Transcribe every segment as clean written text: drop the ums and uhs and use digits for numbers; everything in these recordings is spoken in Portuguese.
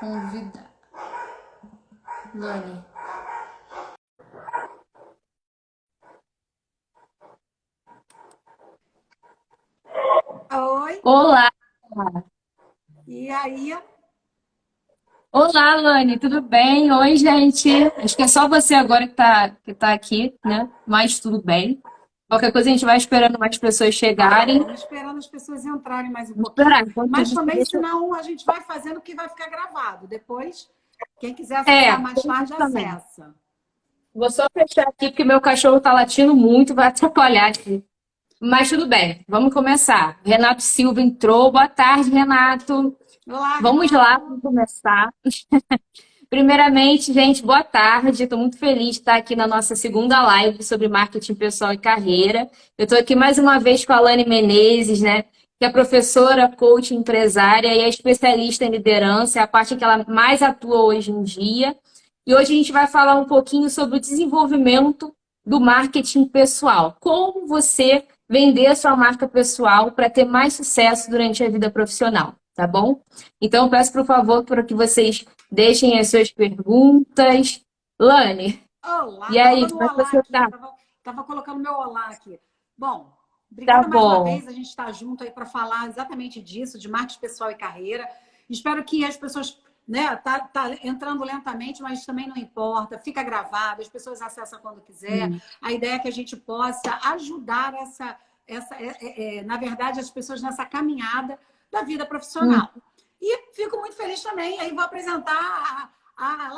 convidar. Lani. Oi, Olá! e aí? Olá, Lani, tudo bem? Oi, gente. Acho que é só você agora que tá aqui, né? Mas tudo bem. Qualquer coisa a gente vai esperando mais pessoas chegarem. Vamos esperando as pessoas entrarem mais um Vamos esperar. pouquinho, Enquanto mas isso, também, deixa... senão, a gente vai fazendo o que vai ficar gravado. Depois, quem quiser acessar mais Tem isso tarde, também. acessa. Vou só fechar aqui porque meu cachorro tá latindo muito, vai atrapalhar aqui. Mas tudo bem, vamos começar. Renato Silva entrou. Boa tarde, Renato. Olá, Vamos lá, Renato. vamos começar. Primeiramente, gente, boa tarde. Estou muito feliz de estar aqui na nossa segunda live sobre marketing pessoal e carreira. Eu estou aqui mais uma vez com a Alane Menezes, né? Que é professora, coach, empresária e é especialista em liderança, é a parte que ela mais atua hoje em dia. E hoje a gente vai falar um pouquinho sobre o desenvolvimento do marketing pessoal. Como você vender a sua marca pessoal para ter mais sucesso durante a vida profissional, tá bom? Então, eu peço, por favor, para que vocês deixem as suas perguntas. Lani, Olá, e estava aí, dando um como é que olá você aqui, tá? estava colocando meu olá aqui. Bom, Tá obrigada mais uma bom. vez, a gente está junto aí para falar exatamente disso, de marketing pessoal e carreira. Espero que as pessoas, né, tá entrando lentamente, mas também não importa, fica gravado, as pessoas acessam quando quiser. A ideia é que a gente possa ajudar na verdade, as pessoas nessa caminhada da vida Hum, profissional. E fico muito feliz também. Aí vou apresentar a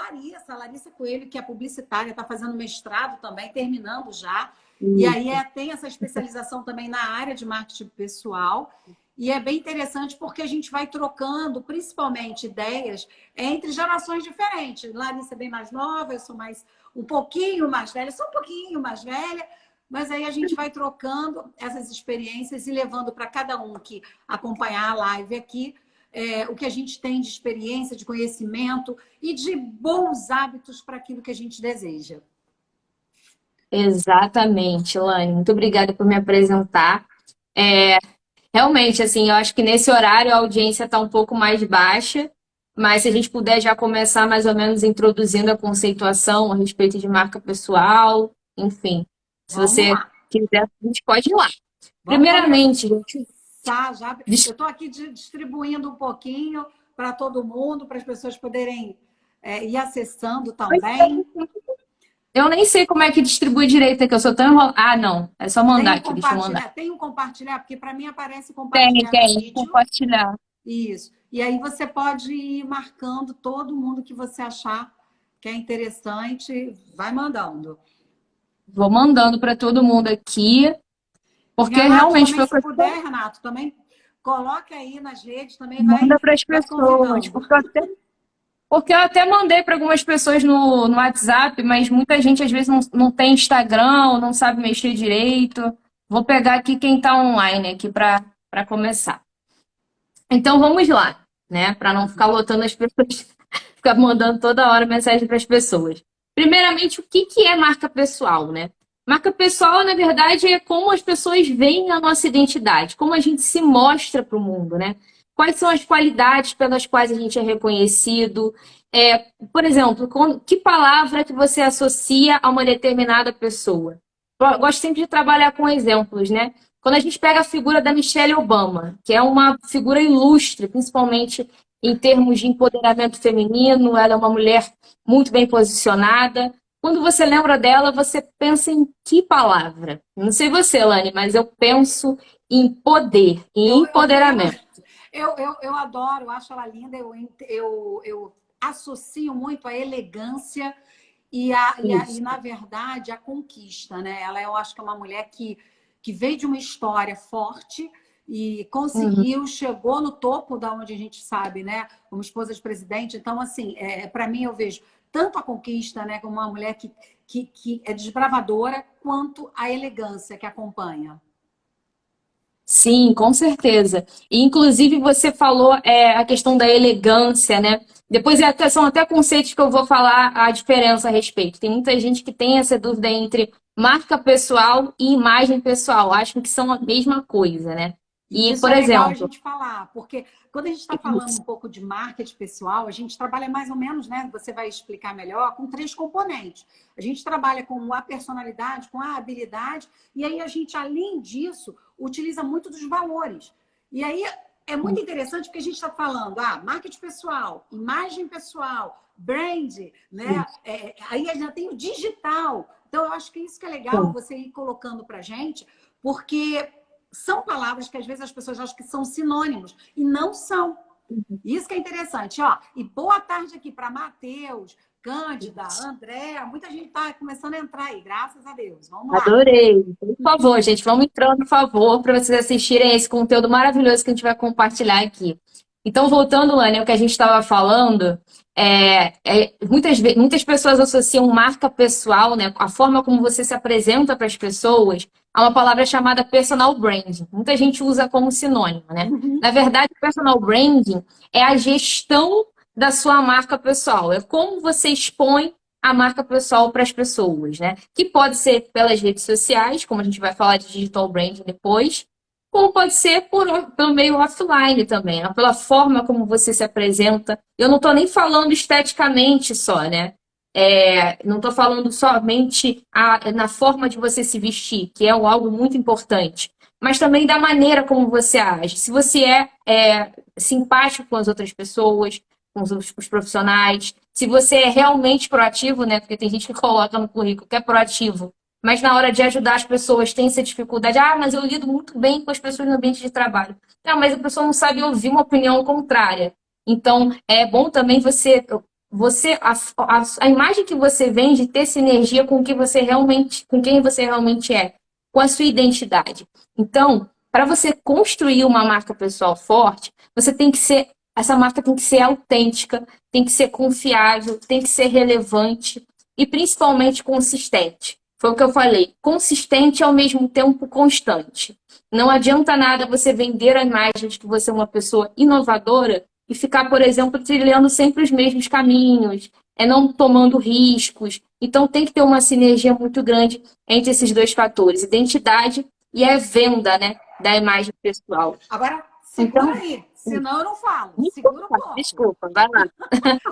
Larissa Coelho, que é publicitária, está fazendo mestrado também, terminando já. E aí isso. tem essa especialização também na área de marketing pessoal. E é bem interessante porque a gente vai trocando, principalmente, ideias entre gerações diferentes. Larissa é bem mais nova, eu sou mais um pouquinho mais velha, sou um pouquinho mais velha, mas aí a gente vai trocando essas experiências e levando para cada um que acompanhar a live aqui o que a gente tem de experiência, de conhecimento e de bons hábitos para aquilo que a gente deseja. Exatamente, Lani. Muito obrigada por me apresentar. Realmente, assim, eu acho que nesse horário a audiência está um pouco mais baixa, mas se a gente puder já começar mais ou menos introduzindo a conceituação a respeito de marca pessoal, enfim, se Vamos você lá. quiser, a gente pode ir lá. Vamos Primeiramente, gente, começar já. Eu estou aqui distribuindo um pouquinho para todo mundo, para as pessoas poderem ir acessando também. eu nem sei como é que distribui direito aqui, eu sou tão enrolada. Ah, não, é só mandar aqui, deixa eu mandar. Tem um compartilhar, porque para mim aparece Tem, compartilhar tem, vídeo. compartilhar. Isso. E aí você pode ir marcando todo mundo que você achar que é interessante, vai mandando. Vou mandando para todo mundo aqui, E porque Renato, realmente também, foi se questão, puder, Renato, também coloque aí nas redes, também manda para as vai pessoas, convidando. porque eu até mandei para algumas pessoas no WhatsApp, mas muita gente às vezes não tem Instagram, ou não sabe mexer direito. Vou pegar aqui quem está online aqui para começar. Então vamos lá, né? Para não ficar lotando as pessoas, ficar mandando toda hora mensagem para as pessoas. Primeiramente, o que que é marca pessoal, né? Marca pessoal, na verdade, é como as pessoas veem a nossa identidade, como a gente se mostra para o mundo, né? Quais são as qualidades pelas quais a gente é reconhecido? Por exemplo, que palavra que você associa a uma determinada pessoa? Eu gosto sempre de trabalhar com exemplos, né? Quando a gente pega a figura da Michelle Obama, que é uma figura ilustre, principalmente em termos de empoderamento feminino, ela é uma mulher muito bem posicionada. Quando você lembra dela, você pensa em que palavra? Não sei você, Lani, mas eu penso em poder, em empoderamento. Eu adoro, eu acho ela linda, eu associo muito a elegância na Isso. verdade, a conquista, né? Ela, eu acho que é uma mulher que veio de uma história forte e Uhum. conseguiu, chegou no topo da onde a gente sabe, né? Como esposa de presidente. Então, assim, para mim, eu vejo tanto a conquista, né, como uma mulher que é desbravadora, quanto a elegância que acompanha. Sim, com certeza. E, inclusive, você falou a questão da elegância, né? Depois são até conceitos que eu vou falar a diferença a respeito. Tem muita gente que tem essa dúvida entre marca pessoal e imagem pessoal. Acham que são a mesma coisa, né? E E, isso por é legal a exemplo, gente falar, porque quando a gente está falando um pouco de marketing pessoal, a gente trabalha mais ou menos, né? Você vai explicar melhor, com 3 componentes. A gente trabalha com a personalidade, com a habilidade, e aí a gente, além disso, utiliza muito dos valores. E aí é muito interessante porque a gente está falando, marketing pessoal, imagem pessoal, brand, né? Aí já tem o digital. Então, eu acho que isso que é legal você ir colocando para a gente, porque são palavras que às vezes as pessoas acham que são sinônimos e não são. Isso que é interessante, ó. E boa tarde aqui para Matheus, Cândida, André. Muita gente está começando a entrar aí, graças a Deus. Vamos lá. adorei. Por favor, gente, vamos entrando, por favor, para vocês assistirem esse conteúdo maravilhoso que a gente vai compartilhar aqui. Então, voltando, Lani, ao que a gente estava falando, muitas pessoas associam marca pessoal, né, a forma como você se apresenta para as pessoas, a uma palavra chamada personal branding. Muita gente usa como sinônimo, né? Na verdade, personal branding é a gestão da sua marca pessoal, é como você expõe a marca pessoal para as pessoas, né? Que pode ser pelas redes sociais, como a gente vai falar de digital branding depois, como pode ser pelo meio offline também, né? Pela forma como você se apresenta. Eu não estou nem falando esteticamente só, né? Não estou falando somente na forma de você se vestir, que é algo muito importante, mas também da maneira como você age. Se você é simpático com as outras pessoas, com os profissionais, se você é realmente proativo, né? Porque tem gente que coloca no currículo que é proativo, mas na hora de ajudar as pessoas tem essa dificuldade. Mas eu lido muito bem com as pessoas no ambiente de trabalho. Mas a pessoa não sabe ouvir uma opinião contrária. Então, é bom também a imagem que você vende ter sinergia com com quem você realmente é, com a sua identidade. Então, para você construir uma marca pessoal forte, essa marca tem que ser autêntica, tem que ser confiável, tem que ser relevante e principalmente consistente. Foi o que eu falei, consistente e ao mesmo tempo constante. Não adianta nada você vender a imagem de que você é uma pessoa inovadora e ficar, por exemplo, trilhando sempre os mesmos caminhos, não tomando riscos. Então tem que ter uma sinergia muito grande entre esses dois fatores, identidade e a venda, né, da imagem pessoal. Agora, segura Então, aí, senão eu não falo. Segura um desculpa, pouco. desculpa, vai lá,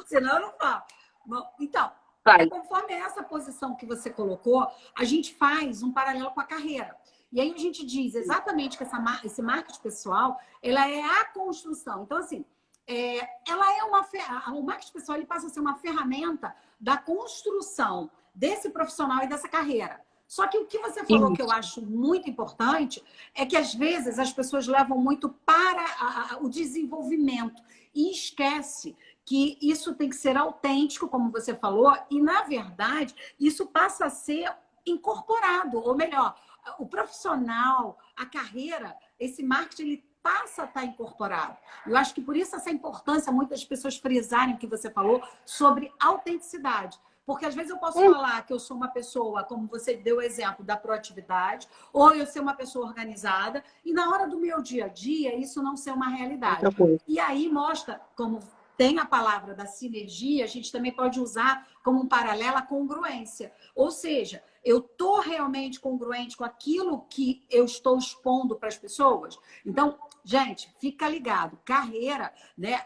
Senão eu não falo. Bom, então, vai. conforme essa posição que você colocou, a gente faz um paralelo com a carreira. E aí a gente diz exatamente que esse marketing pessoal, ela é a construção. Então, assim, ela é o marketing pessoal ele passa a ser uma ferramenta da construção desse profissional e dessa carreira. Só que o que você falou que eu acho muito importante é que às vezes as pessoas levam muito para o desenvolvimento e esquece que isso tem que ser autêntico, como você falou, e na verdade isso passa a ser incorporado, ou melhor, o profissional, a carreira, esse marketing ele passa a estar incorporado. Eu acho que por isso essa importância, muitas pessoas frisarem o que você falou sobre autenticidade. Porque às vezes eu posso falar que eu sou uma pessoa, como você deu o exemplo da proatividade, ou eu ser uma pessoa organizada, e na hora do meu dia a dia isso não ser uma realidade. E aí mostra, como tem a palavra da sinergia, a gente também pode usar como um paralelo a congruência. Ou seja, eu estou realmente congruente com aquilo que eu estou expondo para as pessoas? Então, gente, fica ligado. Carreira, né?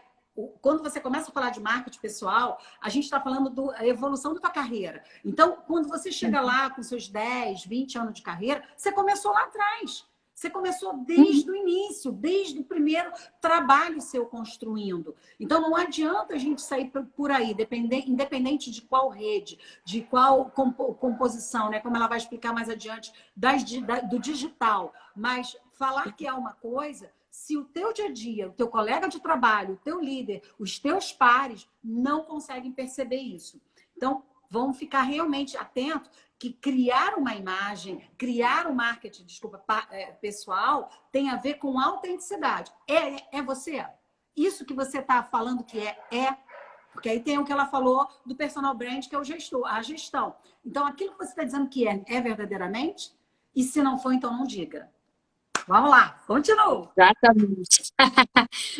Quando você começa a falar de marketing pessoal, a gente está falando da evolução da tua carreira. Então, quando você chega lá com seus 10, 20 anos de carreira, você começou lá atrás. Você começou desde o início, desde o primeiro trabalho seu construindo. Então, não adianta a gente sair por aí, independente de qual rede, de qual composição, né? Como ela vai explicar mais adiante, do digital. Mas falar que é uma coisa, se o teu dia a dia, o teu colega de trabalho, o teu líder, os teus pares não conseguem perceber isso. Então, vamos ficar realmente atentos que criar uma imagem, criar um marketing, pessoal, tem a ver com autenticidade. É você? Isso que você está falando que é. Porque aí tem o que ela falou do personal brand, que é o gestor, a gestão. Então, aquilo que você está dizendo que é verdadeiramente? E se não for, então não diga. Vamos lá, continua. Exatamente.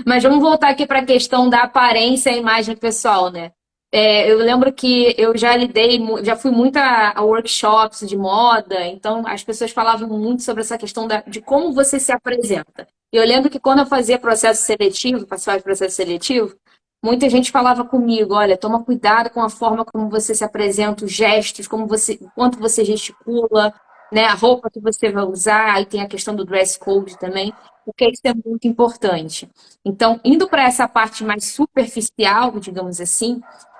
Mas vamos voltar aqui para a questão da aparência e imagem pessoal, né? Eu lembro que eu já fui muito a workshops de moda, então as pessoas falavam muito sobre essa questão de como você se apresenta. E eu lembro que quando eu fazia processo seletivo, participava de processo seletivo, muita gente falava comigo, olha, toma cuidado com a forma como você se apresenta, os gestos, como você, o quanto você gesticula, né, a roupa que você vai usar, aí tem a questão do dress code também, porque isso é muito importante. Então, indo para essa parte mais superficial, digamos assim,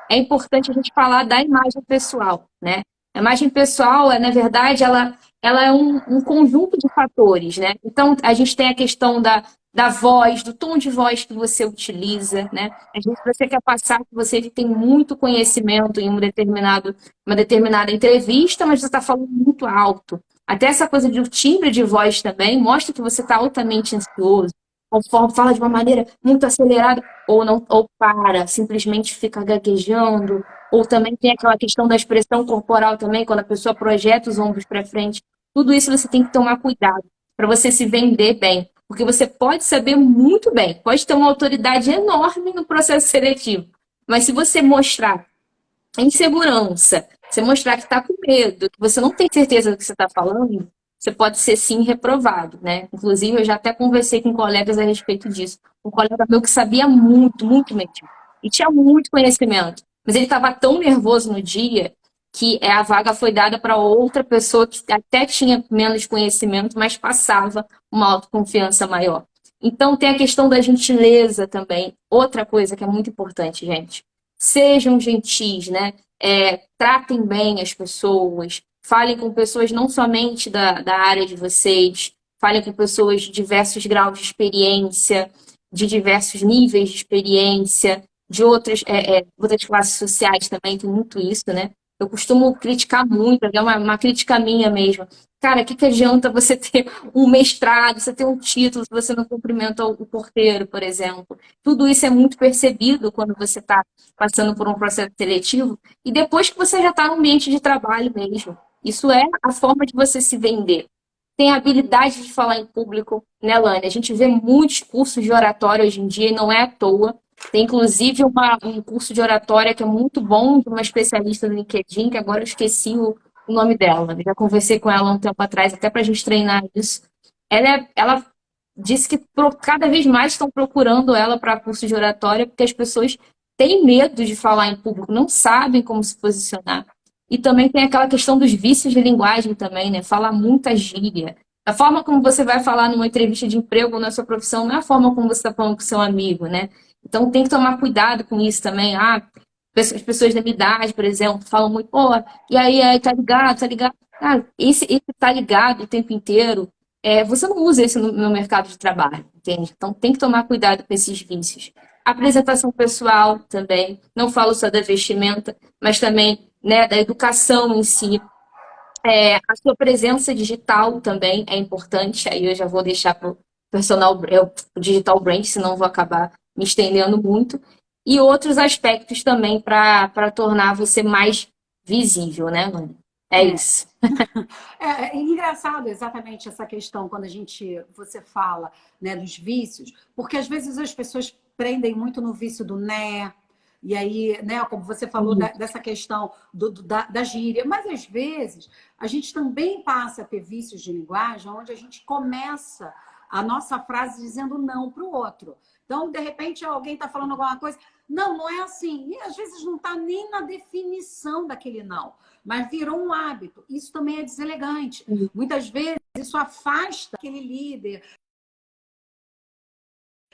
é importante a gente falar da imagem pessoal, né? A imagem pessoal, na verdade, ela é um conjunto de fatores, né? Então, a gente tem a questão da voz, do tom de voz que você utiliza, né? Às vezes você quer passar que você tem muito conhecimento em uma determinada entrevista, mas você está falando muito alto. Até essa coisa do timbre de voz também mostra que você está altamente ansioso, conforme fala de uma maneira muito acelerada, ou não, ou para, simplesmente fica gaguejando, ou também tem aquela questão da expressão corporal também, quando a pessoa projeta os ombros para frente. Tudo isso você tem que tomar cuidado para você se vender bem. Porque você pode saber muito bem, pode ter uma autoridade enorme no processo seletivo. Mas se você mostrar insegurança, você mostrar que está com medo, que você não tem certeza do que você está falando, você pode ser sim reprovado, né? Inclusive, eu já até conversei com colegas a respeito disso. Um colega meu que sabia muito, muito mesmo. E tinha muito conhecimento. Mas ele estava tão nervoso no dia que a vaga foi dada para outra pessoa que até tinha menos conhecimento, mas passava uma autoconfiança maior. Então, tem a questão da gentileza também. Outra coisa que é muito importante, gente. Sejam gentis, né? Tratem bem as pessoas, falem com pessoas não somente da área de vocês, falem com pessoas de diversos graus de experiência, de diversos níveis de experiência, de outras classes sociais também, tem muito isso, né? Eu costumo criticar muito, é uma crítica minha mesmo. Cara, o que adianta você ter um mestrado, você ter um título, se você não cumprimenta o porteiro, por exemplo? Tudo isso é muito percebido quando você está passando por um processo seletivo e depois que você já está no ambiente de trabalho mesmo. Isso é a forma de você se vender. Tem a habilidade de falar em público, né, Lani? A gente vê muitos cursos de oratória hoje em dia e não é à toa. Tem inclusive um curso de oratória que é muito bom, de uma especialista do LinkedIn, que agora eu esqueci o nome dela. Eu já conversei com ela um tempo atrás, até para a gente treinar isso. Ela disse que cada vez mais estão procurando ela para curso de oratória, porque as pessoas têm medo de falar em público, não sabem como se posicionar. E também tem aquela questão dos vícios de linguagem também, né? Falar muita gíria. A forma como você vai falar numa entrevista de emprego na sua profissão não é a forma como você está falando com seu amigo, né? Então tem que tomar cuidado com isso também. As pessoas da minha idade, por exemplo, falam muito, pô, e aí, tá ligado, tá ligado. Cara, esse tá ligado o tempo inteiro, você não usa isso no mercado de trabalho, entende? Então tem que tomar cuidado com esses vícios. Apresentação pessoal também, não falo só da vestimenta, mas também, né, da educação em si. A sua presença digital também é importante, aí eu já vou deixar para o o digital brand, senão vou acabar me estendendo muito. E outros aspectos também para tornar você mais visível, né, Lani? É É, isso. é engraçado exatamente essa questão quando você fala, né, dos vícios, porque às vezes as pessoas prendem muito no vício do né, e aí, né, como você falou dessa questão da gíria, mas às vezes a gente também passa a ter vícios de linguagem onde a gente começa a nossa frase dizendo não para o outro. Então, de repente, alguém está falando alguma coisa, não, não é assim. E às vezes não está nem na definição daquele não, mas virou um hábito. Isso também é deselegante. Muitas vezes isso afasta aquele líder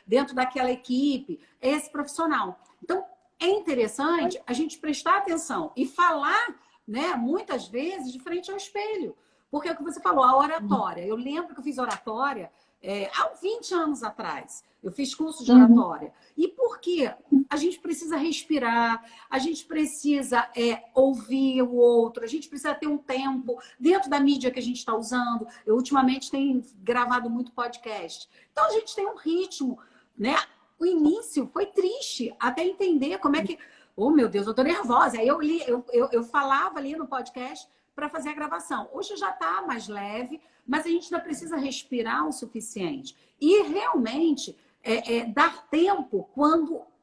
dentro daquela equipe, esse profissional. Então, é interessante a gente prestar atenção e falar, né, muitas vezes, de frente ao espelho. Porque é o que você falou, a oratória. Eu lembro que eu fiz oratória há 20 anos atrás. Eu fiz curso de oratória. E por quê? A gente precisa respirar, a gente precisa ouvir o outro, a gente precisa ter um tempo dentro da mídia que a gente está usando. Eu, ultimamente, tenho gravado muito podcast. Então, a gente tem um ritmo, né? O início foi triste, até entender como é que... Oh, meu Deus, eu tô nervosa. Aí eu falava ali no podcast para fazer a gravação. Hoje já está mais leve, mas a gente ainda precisa respirar o suficiente. E realmente dar tempo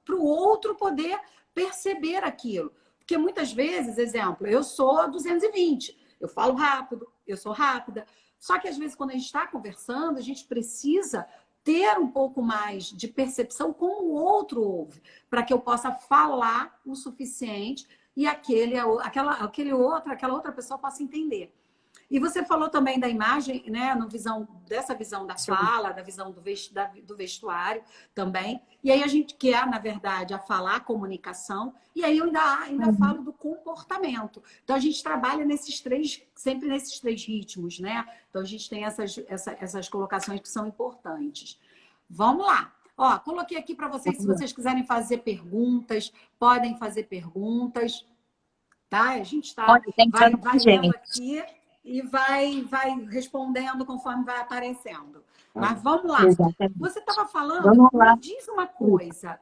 para o outro poder perceber aquilo. Porque muitas vezes, exemplo, eu sou 220, eu falo rápido, eu sou rápida. Só que às vezes quando a gente está conversando, a gente precisa ter um pouco mais de percepção como o outro ouve, para que eu possa falar o suficiente e aquela outra pessoa possa entender. E você falou também da imagem, né, dessa visão da fala, da visão do vestuário também. E aí a gente quer, na verdade, a falar, a comunicação. E aí eu ainda falo do comportamento. Então a gente trabalha sempre nesses três ritmos, né? Então a gente tem essas colocações que são importantes. Vamos lá. Ó, coloquei aqui para vocês, se vocês quiserem fazer perguntas, podem fazer perguntas, tá? A gente vai lendo aqui e vai respondendo conforme vai aparecendo. Mas vamos lá. Exatamente. Você estava falando, me diz uma coisa,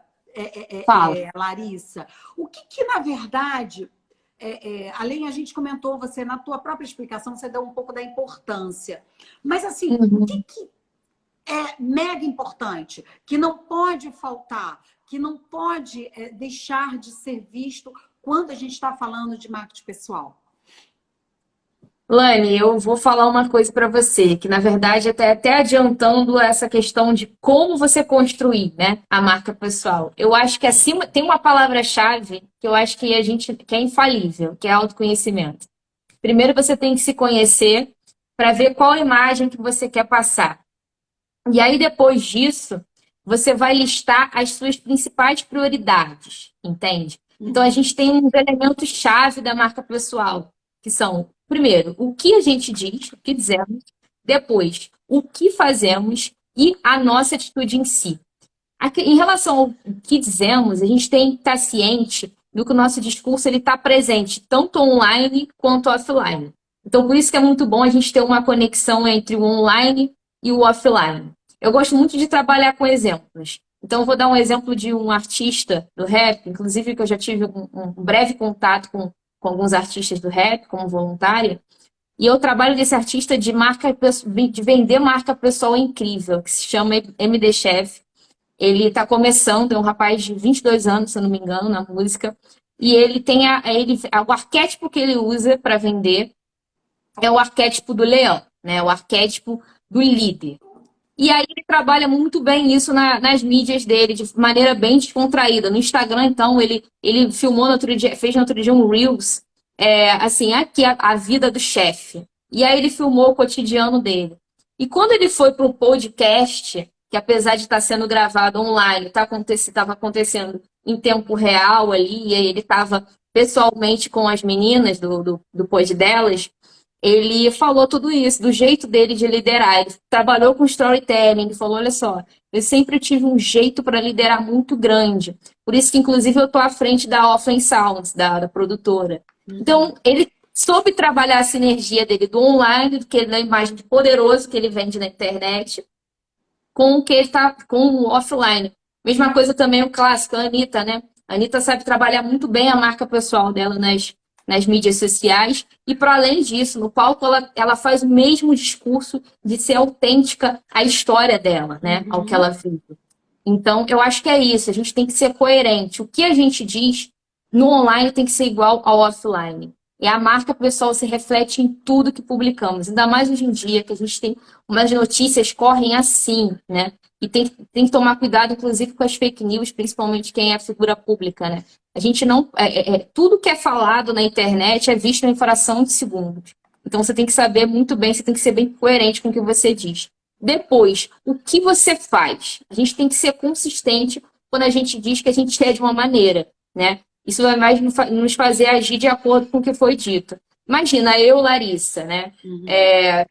Larissa. O que na verdade, além a gente comentou, você na tua própria explicação, você deu um pouco da importância. Mas assim, o que é mega importante, que não pode faltar, que não pode deixar de ser visto quando a gente está falando de marketing pessoal? Lani, eu vou falar uma coisa para você, que na verdade até adiantando essa questão de como você construir, né, a marca pessoal. Eu acho que acima tem uma palavra-chave que eu acho que que é infalível, que é autoconhecimento. Primeiro você tem que se conhecer para ver qual imagem que você quer passar. E aí depois disso, você vai listar as suas principais prioridades, entende? Então a gente tem uns elementos-chave da marca pessoal, que são, primeiro, o que a gente diz, o que dizemos, depois, o que fazemos e a nossa atitude em si. Em relação ao que dizemos, a gente tem que estar ciente do que o nosso discurso está presente, tanto online quanto offline. Então, por isso que é muito bom a gente ter uma conexão entre o online e o offline. Eu gosto muito de trabalhar com exemplos. Então, eu vou dar um exemplo de um artista do rap, inclusive que eu já tive um breve contato com alguns artistas do rap como voluntária. E eu trabalho desse artista de vender marca pessoal incrível, que se chama MD Chef. Ele está começando, é um rapaz de 22 anos, se eu não me engano, na música. E ele tem o arquétipo que ele usa para vender é o arquétipo do leão, né? O arquétipo do líder. E aí ele trabalha muito bem isso nas mídias dele, de maneira bem descontraída. No Instagram, então, ele filmou no outro dia, fez no outro dia um Reels, assim, aqui a vida do chefe. E aí ele filmou o cotidiano dele. E quando ele foi para o podcast, que apesar de estar sendo gravado online, estava acontecendo em tempo real ali, e aí ele estava pessoalmente com as meninas do pod delas, ele falou tudo isso, do jeito dele de liderar. Ele trabalhou com storytelling, ele falou, olha só, eu sempre tive um jeito para liderar muito grande. Por isso que, inclusive, eu estou à frente da Offline Sounds, da produtora. Então, ele soube trabalhar a sinergia dele do online, da imagem de poderoso que ele vende na internet, com o que ele tá com o offline. Mesma coisa também o clássico, a Anitta, né? A Anitta sabe trabalhar muito bem a marca pessoal dela nas mídias sociais. E, para além disso, no palco, ela faz o mesmo discurso de ser autêntica à história dela, né? Ao que ela vive. Então, eu acho que é isso. A gente tem que ser coerente. O que a gente diz no online tem que ser igual ao offline. E a marca pessoal se reflete em tudo que publicamos. Ainda mais hoje em dia, que a gente tem umas notícias correm assim, né? E tem que tomar cuidado, inclusive, com as fake news, principalmente quem é figura pública, né? A gente não... tudo que é falado na internet é visto em fração de segundos. Então, você tem que saber muito bem, você tem que ser bem coerente com o que você diz. Depois, o que você faz? A gente tem que ser consistente quando a gente diz que a gente é de uma maneira, né? Isso vai mais nos fazer agir de acordo com o que foi dito. Imagina, eu, Larissa, né?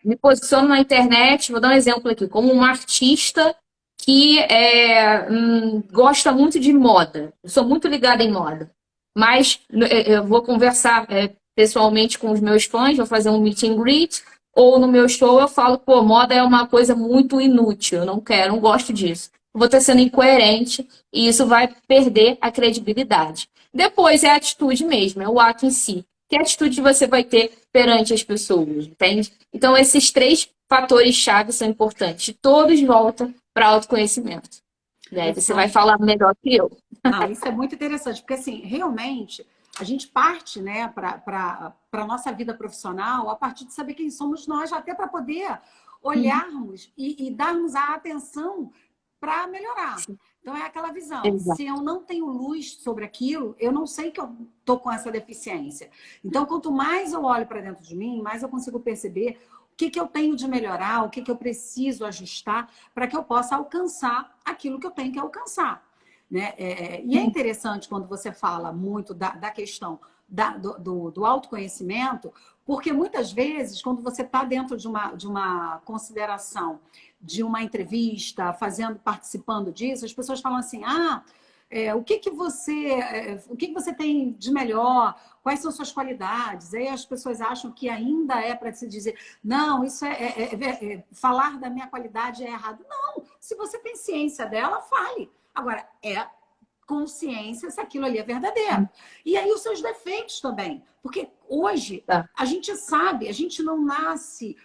Me posiciono na internet, vou dar um exemplo aqui, como uma artista que gosta muito de moda. Eu sou muito ligada em moda. Mas eu vou conversar pessoalmente com os meus fãs, vou fazer um meet and greet, ou no meu show eu falo, pô, moda é uma coisa muito inútil, eu não quero, não gosto disso. Eu vou estar sendo incoerente e isso vai perder a credibilidade. Depois é a atitude mesmo, é o ato em si. Que atitude você vai ter perante as pessoas, entende? Então, esses três fatores-chave são importantes. Todos voltam para autoconhecimento. Né? Você vai falar melhor que eu. Não, isso é muito interessante, porque assim, realmente, a gente parte, né, para a nossa vida profissional a partir de saber quem somos nós, até para poder olharmos e darmos a atenção para melhorar. Então, é aquela visão. Exato. Se eu não tenho luz sobre aquilo, eu não sei que eu estou com essa deficiência. Então, quanto mais eu olho para dentro de mim, mais eu consigo perceber o que eu tenho de melhorar, o que eu preciso ajustar para que eu possa alcançar aquilo que eu tenho que alcançar. Né? E é interessante quando você fala muito da questão do autoconhecimento, porque muitas vezes, quando você está dentro de uma consideração, de uma entrevista, participando disso, as pessoas falam assim, o que você tem de melhor? Quais são suas qualidades? Aí as pessoas acham que ainda é para se dizer, não, isso falar da minha qualidade é errado. Não, se você tem ciência dela, fale. Agora, consciência se aquilo ali é verdadeiro. E aí os seus defeitos também. Porque hoje a gente sabe, a gente não nasce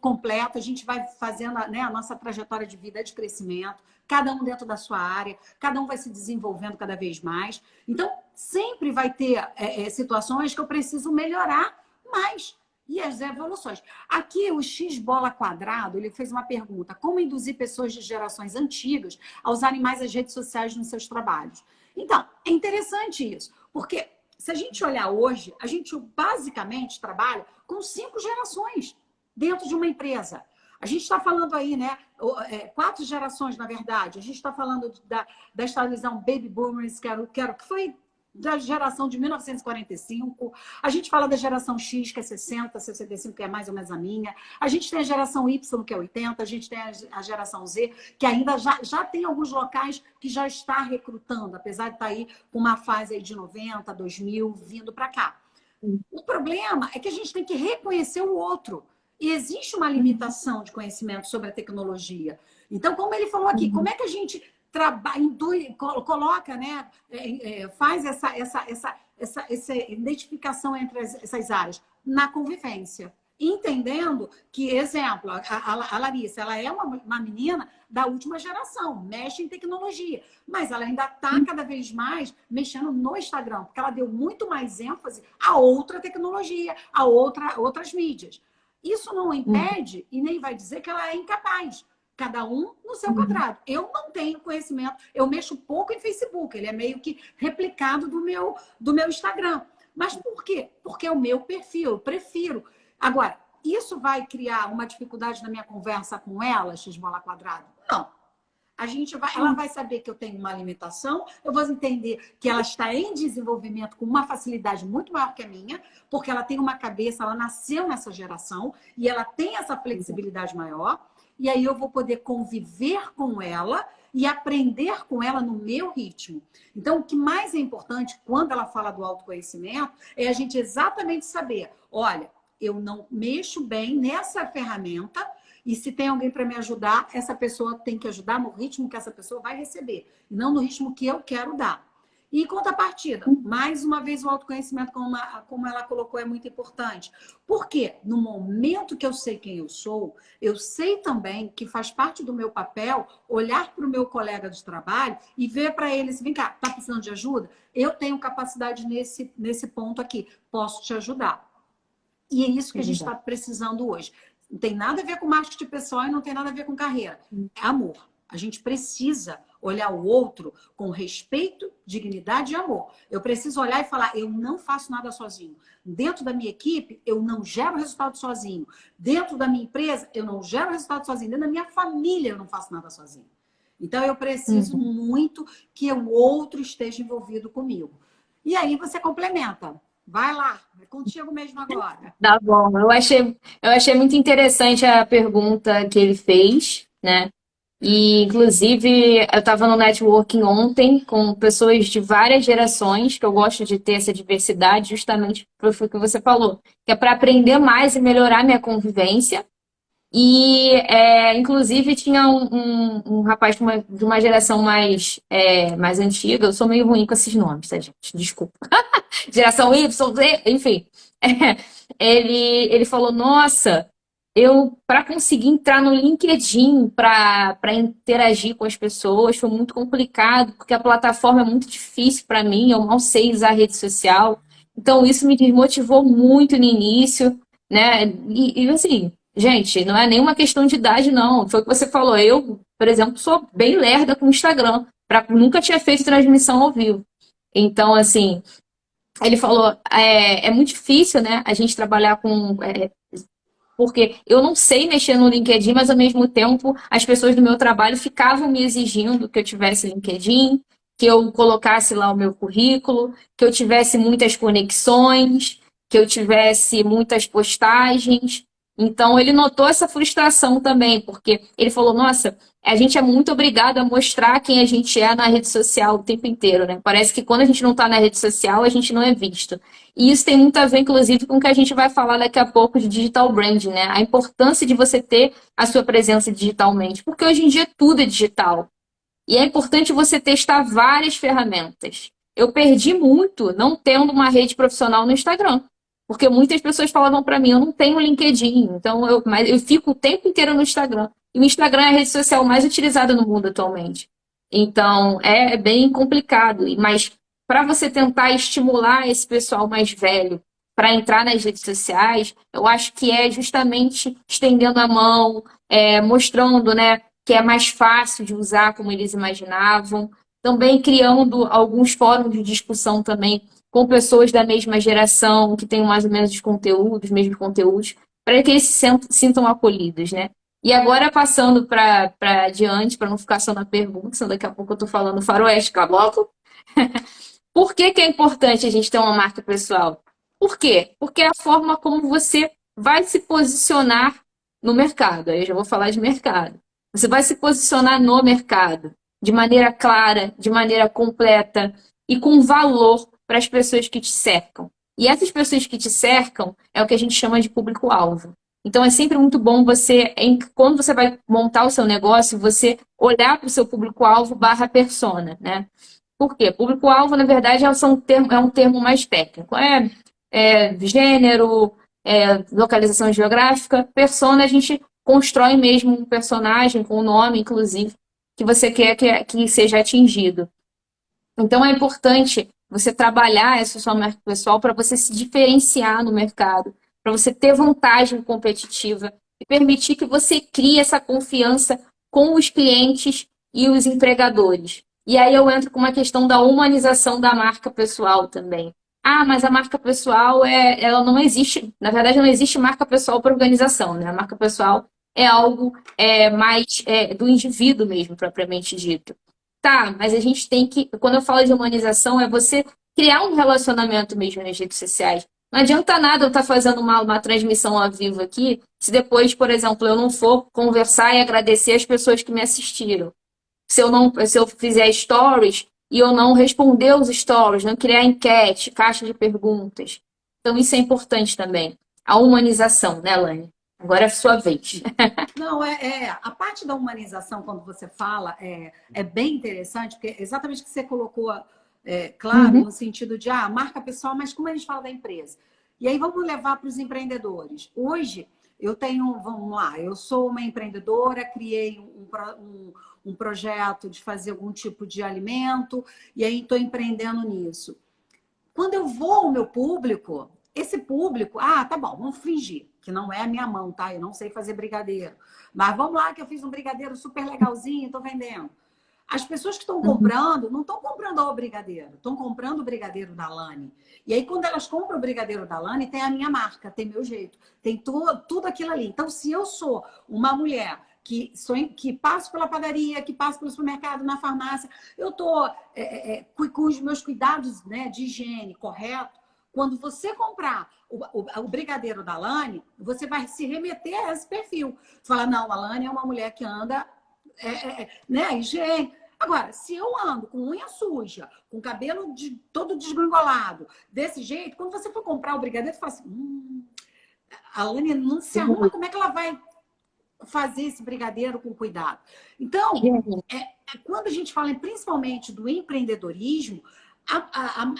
completo, a gente vai fazendo a nossa trajetória de vida de crescimento, cada um dentro da sua área, cada um vai se desenvolvendo cada vez mais. Então, sempre vai ter situações que eu preciso melhorar mais. E as evoluções. Aqui, o X Bola Quadrado, ele fez uma pergunta. Como induzir pessoas de gerações antigas a usarem mais as redes sociais nos seus trabalhos? Então, é interessante isso. Porque se a gente olhar hoje, a gente basicamente trabalha com 5 gerações dentro de uma empresa. A gente está falando aí, né? 4 gerações, na verdade. A gente está falando da estabilização Baby Boomers, que foi da geração de 1945, a gente fala da geração X, que é 60, 65, que é mais ou menos a minha, a gente tem a geração Y, que é 80, a gente tem a geração Z, que ainda já tem alguns locais que já está recrutando, apesar de estar aí com uma fase aí de 90, 2000, vindo para cá. O problema é que a gente tem que reconhecer o outro. E existe uma limitação de conhecimento sobre a tecnologia. Então, como ele falou aqui, como é que a gente coloca, né, faz essa identificação entre essas áreas na convivência, entendendo que, exemplo, a Larissa, ela é uma menina da última geração, mexe em tecnologia, mas ela ainda está cada vez mais mexendo no Instagram, porque ela deu muito mais ênfase a outra tecnologia, a outras mídias. Isso não impede e nem vai dizer que ela é incapaz. Cada um no seu quadrado. Eu não tenho conhecimento, eu mexo pouco em Facebook, ele é meio que replicado do meu Instagram. Mas por quê? Porque é o meu perfil, eu prefiro. Agora, isso vai criar uma dificuldade na minha conversa com ela, X-bola quadrado? Não. Ela vai saber que eu tenho uma limitação, eu vou entender que ela está em desenvolvimento com uma facilidade muito maior que a minha, porque ela tem uma cabeça, ela nasceu nessa geração e ela tem essa flexibilidade maior. E aí eu vou poder conviver com ela e aprender com ela no meu ritmo. Então, o que mais é importante quando ela fala do autoconhecimento é a gente exatamente saber, olha, eu não mexo bem nessa ferramenta e se tem alguém para me ajudar, essa pessoa tem que ajudar no ritmo que essa pessoa vai receber, e não no ritmo que eu quero dar. E em contrapartida, mais uma vez o autoconhecimento, como ela colocou, é muito importante. Porque no momento que eu sei quem eu sou, eu sei também que faz parte do meu papel olhar para o meu colega de trabalho e ver para ele assim, vem cá, tá precisando de ajuda? Eu tenho capacidade nesse ponto aqui, posso te ajudar. E é isso que a gente está precisando hoje. Não tem nada a ver com marketing pessoal e não tem nada a ver com carreira. É amor. A gente precisa olhar o outro com respeito, dignidade e amor. Eu preciso olhar e falar, eu não faço nada sozinho. Dentro da minha equipe, eu não gero resultado sozinho. Dentro da minha empresa, eu não gero resultado sozinho. Dentro da minha família, eu não faço nada sozinho. Então, eu preciso muito que o outro esteja envolvido comigo. E aí, você complementa. Vai lá, é contigo mesmo agora. Tá bom. Eu achei muito interessante a pergunta que ele fez, né? E, inclusive, eu estava no networking ontem com pessoas de várias gerações, que eu gosto de ter essa diversidade, justamente por o que você falou, que é para aprender mais e melhorar minha convivência. E, inclusive, tinha um rapaz de uma geração mais antiga, eu sou meio ruim com esses nomes, tá, gente? Desculpa. Geração Y, Z, enfim. Ele falou, nossa, para conseguir entrar no LinkedIn, para interagir com as pessoas, foi muito complicado, porque a plataforma é muito difícil para mim, eu mal sei usar a rede social. Então, isso me desmotivou muito no início, né? E assim, Gente, não é nenhuma questão de idade, não. Foi o que você falou. Eu, por exemplo, sou bem lerda com o Instagram. Nunca tinha feito transmissão ao vivo. Então, assim, ele falou, é muito difícil, né, a gente trabalhar porque eu não sei mexer no LinkedIn, mas ao mesmo tempo as pessoas do meu trabalho ficavam me exigindo que eu tivesse LinkedIn, que eu colocasse lá o meu currículo, que eu tivesse muitas conexões, que eu tivesse muitas postagens. Então ele notou essa frustração também, porque ele falou: Nossa, a gente é muito obrigado a mostrar quem a gente é na rede social o tempo inteiro, né? Parece que quando a gente não está na rede social, a gente não é visto. E isso tem muito a ver, inclusive, com o que a gente vai falar daqui a pouco de digital branding, né? A importância de você ter a sua presença digitalmente, porque hoje em dia tudo é digital. E é importante você testar várias ferramentas. Eu perdi muito não tendo uma rede profissional no Instagram. Porque muitas pessoas falavam para mim, eu não tenho LinkedIn, então mas eu fico o tempo inteiro no Instagram. E o Instagram é a rede social mais utilizada no mundo atualmente. Então, é bem complicado. Mas para você tentar estimular esse pessoal mais velho para entrar nas redes sociais, eu acho que é justamente estendendo a mão, mostrando, né, que é mais fácil de usar como eles imaginavam. Também criando alguns fóruns de discussão também com pessoas da mesma geração, que tenham mais ou menos os mesmos conteúdos, para que eles se sintam acolhidos, né? E agora, passando para adiante, para não ficar só na pergunta, senão daqui a pouco eu estou falando faroeste caboclo. Por que é importante a gente ter uma marca pessoal? Por quê? Porque é a forma como você vai se posicionar no mercado. Aí eu já vou falar de mercado. Você vai se posicionar no mercado de maneira clara, de maneira completa e com valor para as pessoas que te cercam. E essas pessoas que te cercam é o que a gente chama de público-alvo. Então é sempre muito bom você, quando você vai montar o seu negócio, você olhar para o seu público-alvo barra persona, né? Por quê? Público-alvo, na verdade, é um termo mais técnico. Gênero, localização geográfica. Persona, a gente constrói mesmo um personagem com o nome, inclusive, que você quer que seja atingido. Então, é importante você trabalhar essa sua marca pessoal para você se diferenciar no mercado, para você ter vantagem competitiva e permitir que você crie essa confiança com os clientes e os empregadores. E aí eu entro com uma questão da humanização da marca pessoal também. Ah, mas a marca pessoal ela não existe. Na verdade, não existe marca pessoal para organização, né? A marca pessoal é algo mais do indivíduo mesmo, propriamente dito. Tá, mas a gente tem que. Quando eu falo de humanização, é você criar um relacionamento mesmo nas redes sociais. Não adianta nada eu estar fazendo uma transmissão ao vivo aqui, se depois, por exemplo, eu não for conversar e agradecer as pessoas que me assistiram. Se eu fizer stories e eu não responder os stories, não criar enquete, caixa de perguntas. Então, isso é importante também. A humanização, né, Lani? Agora é a sua vez. Não, a parte da humanização, quando você fala, é bem interessante, porque exatamente o que você colocou, claro, Uhum. no sentido de marca pessoal, mas como a gente fala da empresa. E aí vamos levar para os empreendedores. Hoje, vamos lá, eu sou uma empreendedora, criei um projeto de fazer algum tipo de alimento, e aí estou empreendendo nisso. Quando eu vou ao meu público, esse público, tá bom, vamos fingir que não é a minha mão, tá? Eu não sei fazer brigadeiro. Mas vamos lá que eu fiz um brigadeiro super legalzinho, estou vendendo. As pessoas que estão Uhum. comprando, não estão comprando o brigadeiro, estão comprando o brigadeiro da Lani. E aí, quando elas compram o brigadeiro da Lani, tem a minha marca, tem meu jeito, tem tudo aquilo ali. Então, se eu sou uma mulher que passo pela padaria, que passo pelo supermercado, na farmácia, eu estou com os meus cuidados, né, de higiene correto. Quando você comprar o brigadeiro da Lani, você vai se remeter a esse perfil. Você fala, não, a Lani é uma mulher que anda, né, higiene. Agora, se eu ando com unha suja, com cabelo todo desgringolado, desse jeito, quando você for comprar o brigadeiro, você fala assim, a Lani não se arruma, como é que ela vai fazer esse brigadeiro com cuidado? Então, quando a gente fala principalmente do empreendedorismo,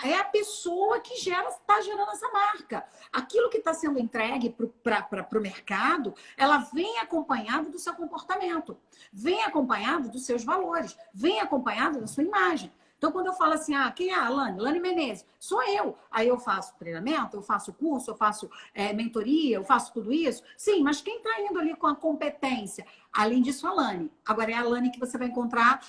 é a pessoa que está gerando essa marca. Aquilo que está sendo entregue para o mercado, ela vem acompanhado do seu comportamento, vem acompanhado dos seus valores, vem acompanhado da sua imagem. Então, quando eu falo assim, quem é a Alane? Alane Menezes, sou eu. Aí eu faço treinamento, eu faço curso, eu faço mentoria, eu faço tudo isso. Sim, mas quem está indo ali com a competência? Além disso, a Alane. Agora, é a Alane que você vai encontrar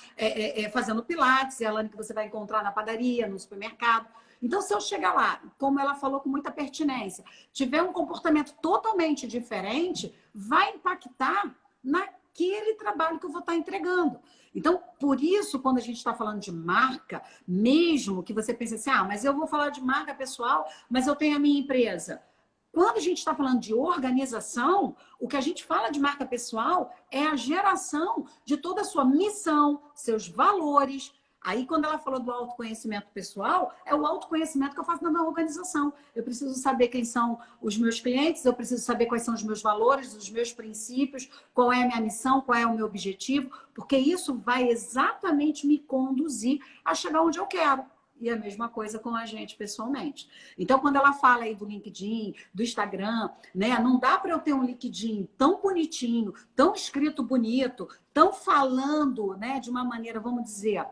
fazendo pilates, é a Alane que você vai encontrar na padaria, no supermercado. Então, se eu chegar lá, como ela falou com muita pertinência, tiver um comportamento totalmente diferente, vai impactar naquele trabalho que eu vou estar entregando. Então, por isso, quando a gente está falando de marca, mesmo que você pense assim, mas eu vou falar de marca pessoal, mas eu tenho a minha empresa. Quando a gente está falando de organização, o que a gente fala de marca pessoal é a geração de toda a sua missão, seus valores. Aí, quando ela falou do autoconhecimento pessoal, é o autoconhecimento que eu faço na minha organização. Eu preciso saber quem são os meus clientes, eu preciso saber quais são os meus valores, os meus princípios, qual é a minha missão, qual é o meu objetivo, porque isso vai exatamente me conduzir a chegar onde eu quero. E a mesma coisa com a gente pessoalmente. Então, quando ela fala aí do LinkedIn, do Instagram, né? Não dá para eu ter um LinkedIn tão bonitinho, tão escrito bonito, tão falando, né, de uma maneira, vamos dizer,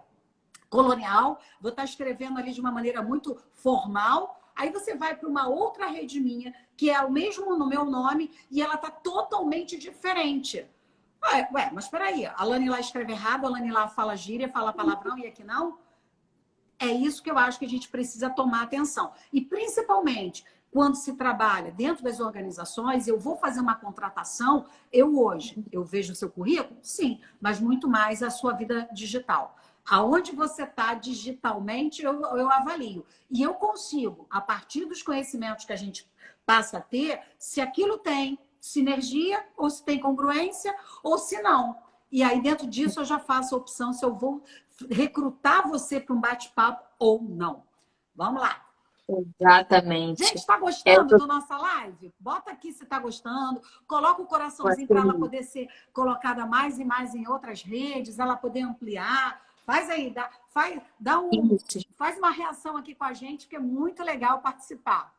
colonial, vou estar escrevendo ali de uma maneira muito formal, aí você vai para uma outra rede minha, que é o mesmo no meu nome, e ela está totalmente diferente. Mas espera aí, a Alane lá escreve errado, a Alane lá fala gíria, fala palavrão e aqui não? É isso que eu acho que a gente precisa tomar atenção. E principalmente, quando se trabalha dentro das organizações, eu vou fazer uma contratação, eu vejo o seu currículo? Sim, mas muito mais a sua vida digital. Aonde você está digitalmente, eu avalio. E eu consigo, a partir dos conhecimentos que a gente passa a ter, se aquilo tem sinergia, ou se tem congruência, ou se não. E aí, dentro disso, eu já faço a opção se eu vou recrutar você para um bate-papo ou não. Vamos lá. Exatamente. Gente, está gostando da nossa live? Bota aqui se está gostando. Coloca o coraçãozinho para ela poder ser colocada mais e mais em outras redes, ela poder ampliar. Faz aí, faz uma reação aqui com a gente, que é muito legal participar.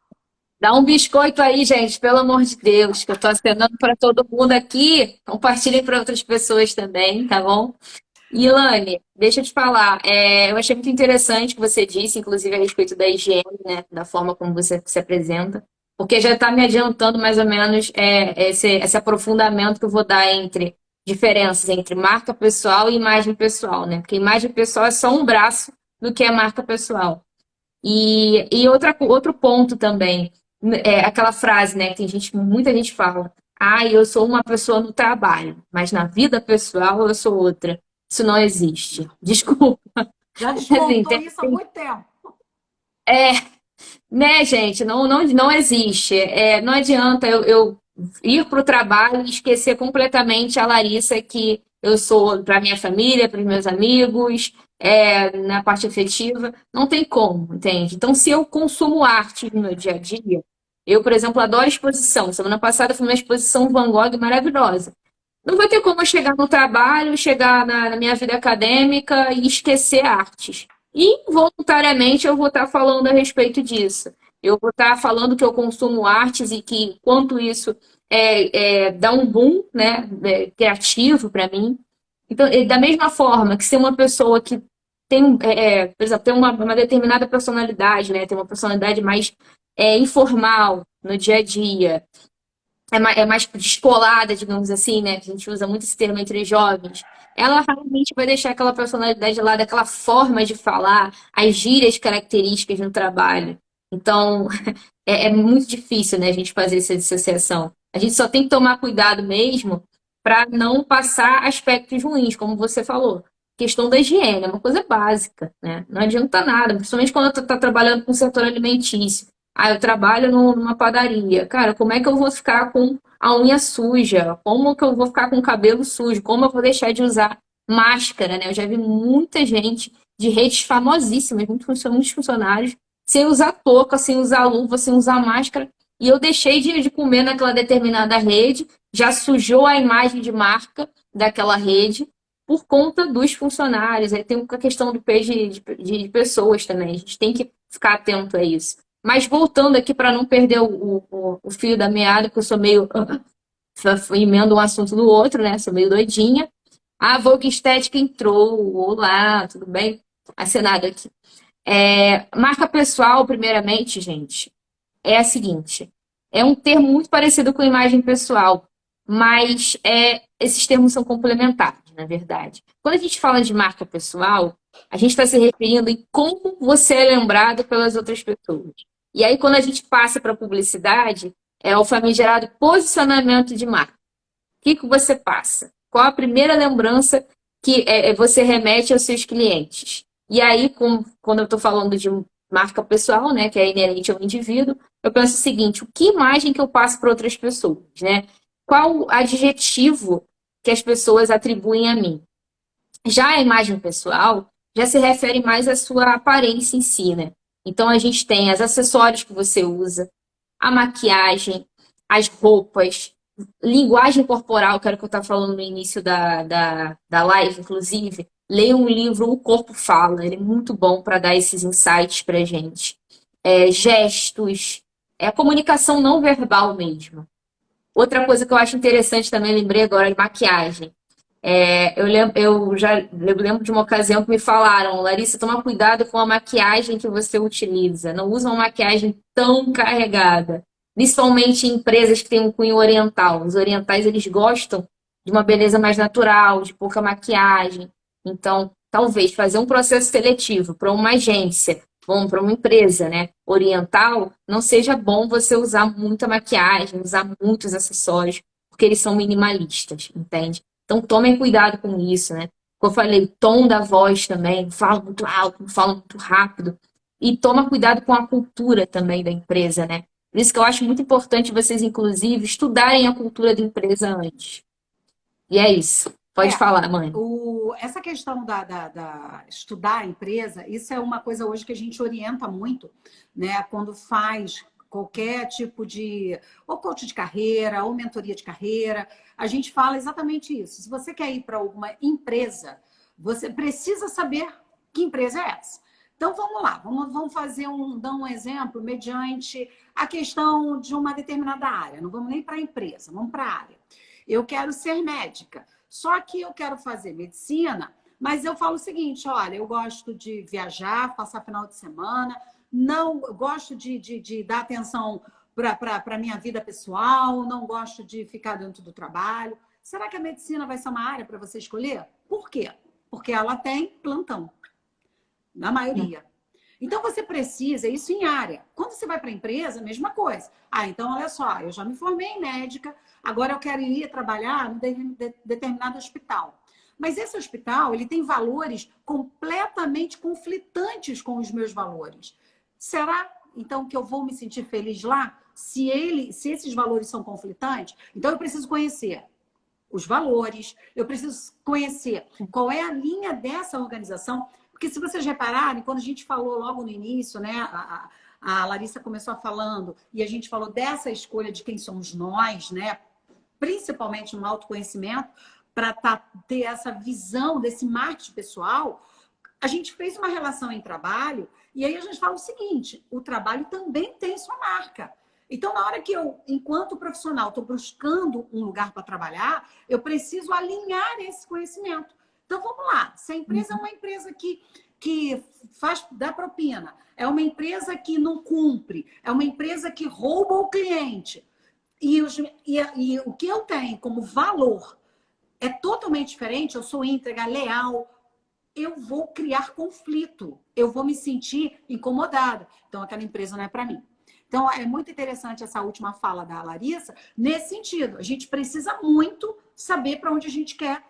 Dá um biscoito aí, gente, pelo amor de Deus, que eu tô acenando para todo mundo aqui. Compartilhem para outras pessoas também, tá bom? E, Ilane, deixa eu te falar, eu achei muito interessante o que você disse, inclusive a respeito da higiene, né, da forma como você se apresenta, porque já está me adiantando mais ou menos esse aprofundamento que eu vou dar entre diferenças entre marca pessoal e imagem pessoal, né? Porque imagem pessoal é só um braço do que é marca pessoal. E outro ponto também, é aquela frase, né, que muita gente fala, eu sou uma pessoa no trabalho, mas na vida pessoal eu sou outra. Isso não existe. Desculpa. Já Assim, desmontou isso há muito tempo. né, gente? Não existe. Não adianta eu ir para o trabalho e esquecer completamente a Larissa que eu sou para minha família, para os meus amigos, na parte afetiva. Não tem como, entende? Então, se eu consumo arte no meu dia a dia, eu, por exemplo, adoro exposição. Semana passada foi uma exposição Van Gogh maravilhosa. Não vai ter como eu chegar no trabalho, chegar na minha vida acadêmica e esquecer artes. E voluntariamente eu vou estar falando a respeito disso. Eu vou estar falando que eu consumo artes e que quanto isso dá um boom, né, criativo para mim. Então, da mesma forma que ser uma pessoa que tem, por exemplo, tem uma determinada personalidade, né, tem uma personalidade mais informal no dia a dia, é mais descolada, digamos assim, né? Que a gente usa muito esse termo entre jovens. Ela realmente vai deixar aquela personalidade lá, daquela forma de falar, as gírias características no trabalho. Então, é muito difícil, né, a gente fazer essa dissociação. A gente só tem que tomar cuidado mesmo para não passar aspectos ruins, como você falou. Questão da higiene, é uma coisa básica, né? Não adianta nada, principalmente quando tu tá trabalhando com o setor alimentício. Eu trabalho numa padaria. Cara, como é que eu vou ficar com a unha suja? Como que eu vou ficar com o cabelo sujo? Como eu vou deixar de usar máscara, né? Eu já vi muita gente de redes famosíssimas, muitos funcionários, sem usar touca, sem usar luva, sem usar máscara. E eu deixei de comer naquela determinada rede, já sujou a imagem de marca daquela rede por conta dos funcionários. Aí tem a questão do peso de pessoas também. A gente tem que ficar atento a isso. Mas voltando aqui para não perder o fio da meada, porque eu sou meio. Emendo um assunto do outro, né? Sou meio doidinha. A Vogue Estética entrou. Olá, tudo bem? assinado aqui. Marca pessoal, primeiramente, gente, é a seguinte. É um termo muito parecido com imagem pessoal, mas esses termos são complementares, na verdade. Quando a gente fala de marca pessoal, a gente está se referindo em como você é lembrado pelas outras pessoas. E aí, quando a gente passa para a publicidade, é o famigerado posicionamento de marca. O que você passa? Qual a primeira lembrança que você remete aos seus clientes? E aí, quando eu estou falando de marca pessoal, né, que é inerente ao indivíduo, eu penso o seguinte: que imagem que eu passo para outras pessoas, né? Qual adjetivo que as pessoas atribuem a mim? Já a imagem pessoal já se refere mais à sua aparência em si, né? Então a gente tem os acessórios que você usa, a maquiagem, as roupas, linguagem corporal, que era o que eu estava falando no início da live, inclusive. Leia um livro, O Corpo Fala, ele é muito bom para dar esses insights para a gente. Gestos, a comunicação não verbal mesmo. Outra coisa que eu acho interessante também, lembrei agora, de maquiagem. Eu lembro de uma ocasião que me falaram: Larissa, toma cuidado com a maquiagem que você utiliza. Não usa uma maquiagem tão carregada. Principalmente em empresas que têm um cunho oriental. Os orientais, eles gostam de uma beleza mais natural, de pouca maquiagem. Então, talvez fazer um processo seletivo para uma agência, bom, para uma empresa, né, oriental, não seja bom você usar muita maquiagem, usar muitos acessórios, porque eles são minimalistas, entende? Então, tomem cuidado com isso, né? Como eu falei, o tom da voz também, não fala muito alto, não fala muito rápido. E toma cuidado com a cultura também da empresa, né? Por isso que eu acho muito importante vocês, inclusive, estudarem a cultura da empresa antes. E é isso. Pode falar, mãe. Essa questão da estudar a empresa, isso é uma coisa hoje que a gente orienta muito, né? Quando faz qualquer tipo de ou coach de carreira, ou mentoria de carreira, a gente fala exatamente isso. Se você quer ir para alguma empresa, você precisa saber que empresa é essa. Então vamos lá, vamos dar um exemplo mediante a questão de uma determinada área. Não vamos nem para a empresa, vamos para a área. Eu quero ser médica. Só que eu quero fazer medicina, mas eu falo o seguinte: olha, eu gosto de viajar, passar final de semana, não gosto de dar atenção para a minha vida pessoal, não gosto de ficar dentro do trabalho. Será que a medicina vai ser uma área para você escolher? Por quê? Porque ela tem plantão, na maioria. Então você precisa, isso em área. Quando você vai para a empresa, a mesma coisa. Então olha só, eu já me formei em médica, agora eu quero ir trabalhar em determinado hospital. Mas esse hospital, ele tem valores completamente conflitantes com os meus valores. Será, então, que eu vou me sentir feliz lá? Se esses valores são conflitantes, então eu preciso conhecer os valores, eu preciso conhecer qual é a linha dessa organização. Porque se vocês repararem, quando a gente falou logo no início, né, a Larissa começou falando, e a gente falou dessa escolha de quem somos nós, né, principalmente no autoconhecimento, para ter essa visão desse marketing pessoal, a gente fez uma relação em trabalho, e aí a gente fala o seguinte: o trabalho também tem sua marca. Então, na hora que eu, enquanto profissional, estou buscando um lugar para trabalhar, eu preciso alinhar esse conhecimento. Então, vamos lá. Se a empresa é uma empresa que dá propina, é uma empresa que não cumpre, é uma empresa que rouba o cliente, e o que eu tenho como valor é totalmente diferente, eu sou íntegra, leal, eu vou criar conflito, eu vou me sentir incomodada. Então, aquela empresa não é para mim. Então, é muito interessante essa última fala da Larissa, nesse sentido. A gente precisa muito saber para onde a gente quer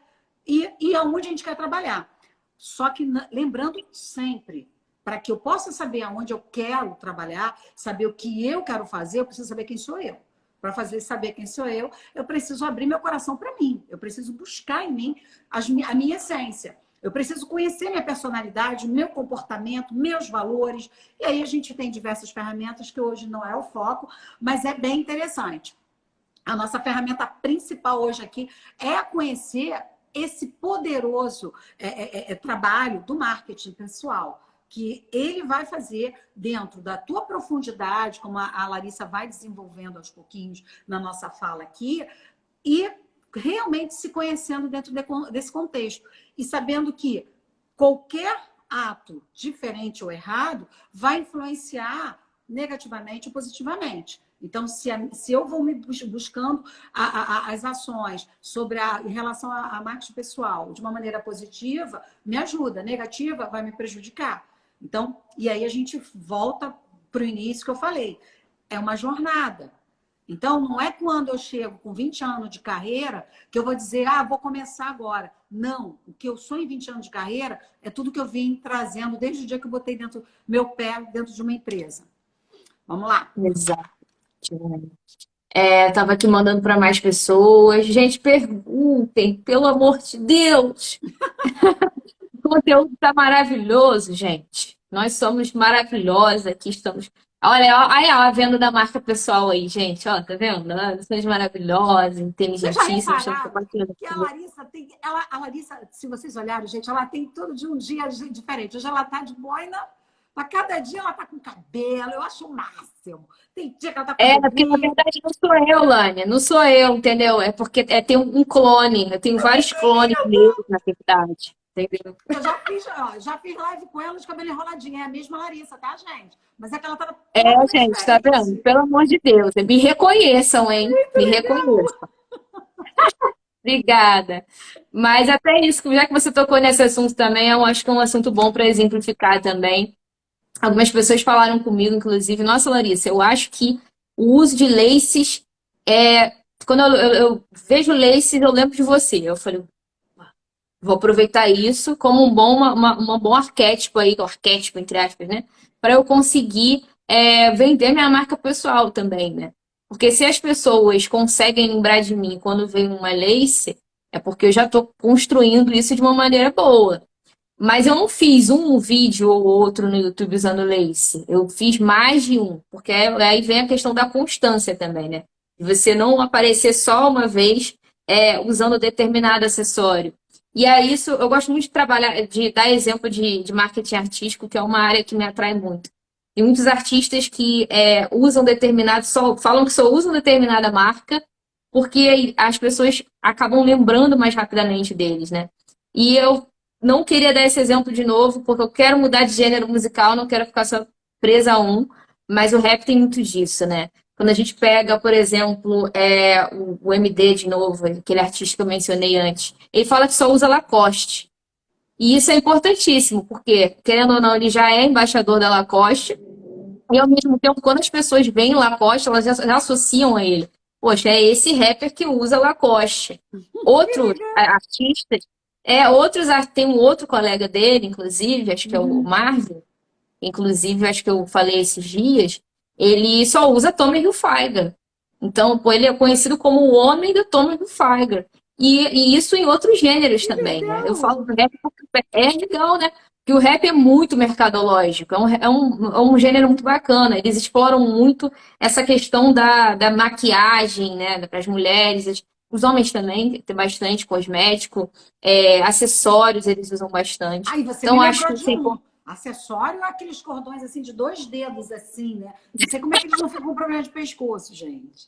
e aonde a gente quer trabalhar. Só que lembrando sempre, para que eu possa saber aonde eu quero trabalhar, saber o que eu quero fazer, eu preciso saber quem sou eu. Para saber quem sou eu preciso abrir meu coração para mim. Eu preciso buscar em mim a minha essência. Eu preciso conhecer minha personalidade, meu comportamento, meus valores. E aí a gente tem diversas ferramentas que hoje não é o foco, mas é bem interessante. A nossa ferramenta principal hoje aqui é conhecer esse poderoso trabalho do marketing pessoal, que ele vai fazer dentro da tua profundidade, como a Larissa vai desenvolvendo aos pouquinhos na nossa fala aqui, e realmente se conhecendo dentro desse contexto. E sabendo que qualquer ato diferente ou errado vai influenciar negativamente ou positivamente. Então, se eu vou me buscando as ações em relação a marketing pessoal de uma maneira positiva, me ajuda. Negativa, vai me prejudicar. Então, e aí a gente volta para o início que eu falei. É uma jornada. Então, não é quando eu chego com 20 anos de carreira que eu vou dizer, vou começar agora. Não. O que eu sou em 20 anos de carreira é tudo que eu vim trazendo desde o dia que eu botei meu pé dentro de uma empresa. Vamos lá. Exato. Tava aqui mandando para mais pessoas. Gente, perguntem, pelo amor de Deus. O conteúdo tá maravilhoso, gente. Nós somos maravilhosos aqui, estamos. Olha, olha a venda da marca pessoal aí, gente. Ó, tá vendo? Nós somos maravilhosos, Vocês já inteligentíssimos, estamos repararam compartilhando que a tudo. Larissa tem. A Larissa, se vocês olharem, gente, ela tem todo de um dia diferente. Hoje ela tá de boina, mas cada dia ela tá com cabelo. Eu acho o máximo. Tem dia que ela tá com Porque na bobinho. verdade não sou eu, Lânia. Não sou eu, entendeu? É porque tem um clone. Eu tenho vários clones meus, na verdade. Entendeu? Eu já fiz live com ela de cabelo enroladinho. É a mesma Larissa, tá, gente? Mas é que ela tá É, totalmente gente, tá vendo? diferente. Pelo amor de Deus. Me reconheçam, hein? Me reconheçam. Obrigada. Mas até isso, já que você tocou nesse assunto também, eu acho que é um assunto bom para exemplificar também. Algumas pessoas falaram comigo, inclusive, nossa, Larissa, eu acho que o uso de laces é. Quando eu vejo laces, eu lembro de você. Eu falei, vou aproveitar isso como um bom arquétipo aí, arquétipo, entre aspas, né? Para eu conseguir vender minha marca pessoal também, né? Porque se as pessoas conseguem lembrar de mim quando vem uma lace, é porque eu já estou construindo isso de uma maneira boa. Mas eu não fiz um vídeo ou outro no YouTube usando lace. Eu fiz mais de um, porque aí vem a questão da constância também, né? De você não aparecer só uma vez usando determinado acessório. E aí isso, eu gosto muito de trabalhar, de dar exemplo de marketing artístico, que é uma área que me atrai muito. Tem muitos artistas que usam falam que só usam determinada marca, porque as pessoas acabam lembrando mais rapidamente deles, né? E eu não queria dar esse exemplo de novo, porque eu quero mudar de gênero musical, não quero ficar só presa a um, mas o rap tem muito disso, né? Quando a gente pega, por exemplo, o MD de novo, aquele artista que eu mencionei antes, ele fala que só usa Lacoste. E isso é importantíssimo, porque, querendo ou não, ele já é embaixador da Lacoste, e ao mesmo tempo, quando as pessoas veem Lacoste, elas já associam a ele. Poxa, é esse rapper que usa Lacoste. Outro artista, tem um outro colega dele, inclusive, acho que é o Marvin, inclusive, acho que eu falei esses dias, ele só usa Tommy Hilfiger. Então, pô, ele é conhecido como o homem do Tommy Hilfiger. E isso em outros gêneros Que também, né? Eu legal! falo do rap porque é legal, né? Porque o rap é muito mercadológico, é um gênero muito bacana. Eles exploram muito essa questão da maquiagem, né? Para as mulheres, os homens também, tem bastante cosmético, acessórios eles usam bastante. Aí você me Então, acho lembrou que de isso é um. Acessório, aqueles cordões assim de 2 dedos, assim, né? Não sei como é que eles não ficam com problema de pescoço, gente.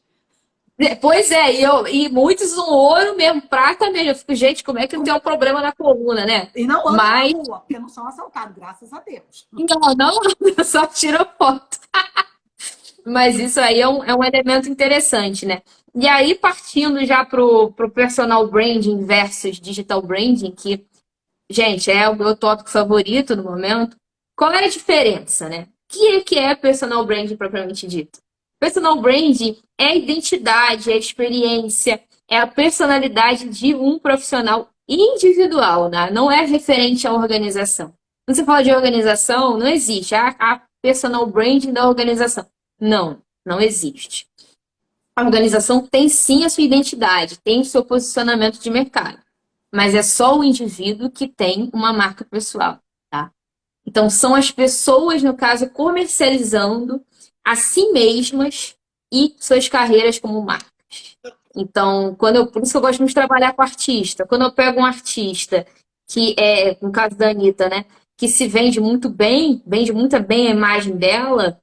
Pois é, e muitos usam ouro mesmo, prata mesmo. Eu fico, gente, como é que não tem um problema na coluna, né? E não andam na Mas, rua, porque não são assaltados, graças a Deus. não, eu só tiro foto. Mas isso aí é um elemento interessante, né? E aí, partindo já pro personal branding versus digital branding, que, gente, é o meu tópico favorito no momento. Qual é a diferença, né? O que é personal branding propriamente dito? Personal branding é a identidade, é a experiência, é a personalidade de um profissional individual, né? Não é referente à organização. Quando você fala de organização, não existe a personal branding da organização. Não, não existe. A organização tem sim a sua identidade, tem o seu posicionamento de mercado, mas é só o indivíduo que tem uma marca pessoal, tá? Então, são as pessoas, no caso, comercializando a si mesmas e suas carreiras como marcas. Então, por isso que eu gosto muito de trabalhar com artista. Quando eu pego um artista que no caso da Anitta, né, que se vende muito bem, vende muito bem a imagem dela,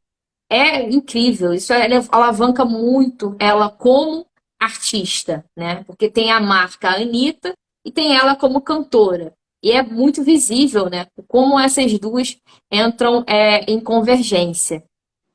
é incrível. Isso alavanca muito ela como artista, né? Porque tem a marca Anitta e tem ela como cantora. E é muito visível, né? Como essas duas entram em convergência.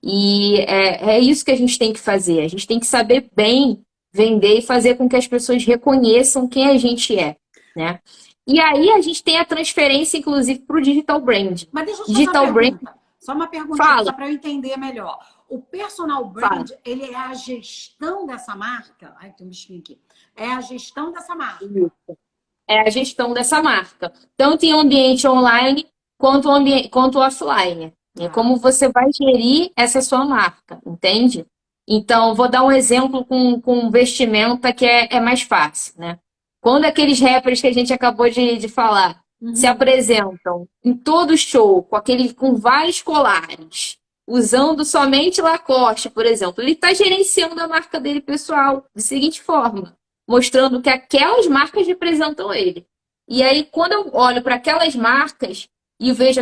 E é isso que a gente tem que fazer. A gente tem que saber bem vender e fazer com que as pessoas reconheçam quem a gente é, né? E aí a gente tem a transferência, inclusive, para o digital brand. Mas deixa eu te fazer uma Digital brand, pergunta. Só uma perguntinha, fala, só para eu entender melhor. O personal fala. brand, ele é a gestão dessa marca? Ai, tem um bichinho aqui. É a gestão dessa marca. É a gestão dessa marca, tanto em ambiente online quanto offline. É Ah, como você vai gerir essa sua marca, entende? Então, vou dar um exemplo com vestimenta que é mais fácil, né? Quando aqueles rappers que a gente acabou de falar se uhum. apresentam em todo show com vários colares, usando somente Lacoste, por exemplo, ele está gerenciando a marca dele pessoal da seguinte forma: mostrando que aquelas marcas representam ele. E aí, quando eu olho para aquelas marcas e vejo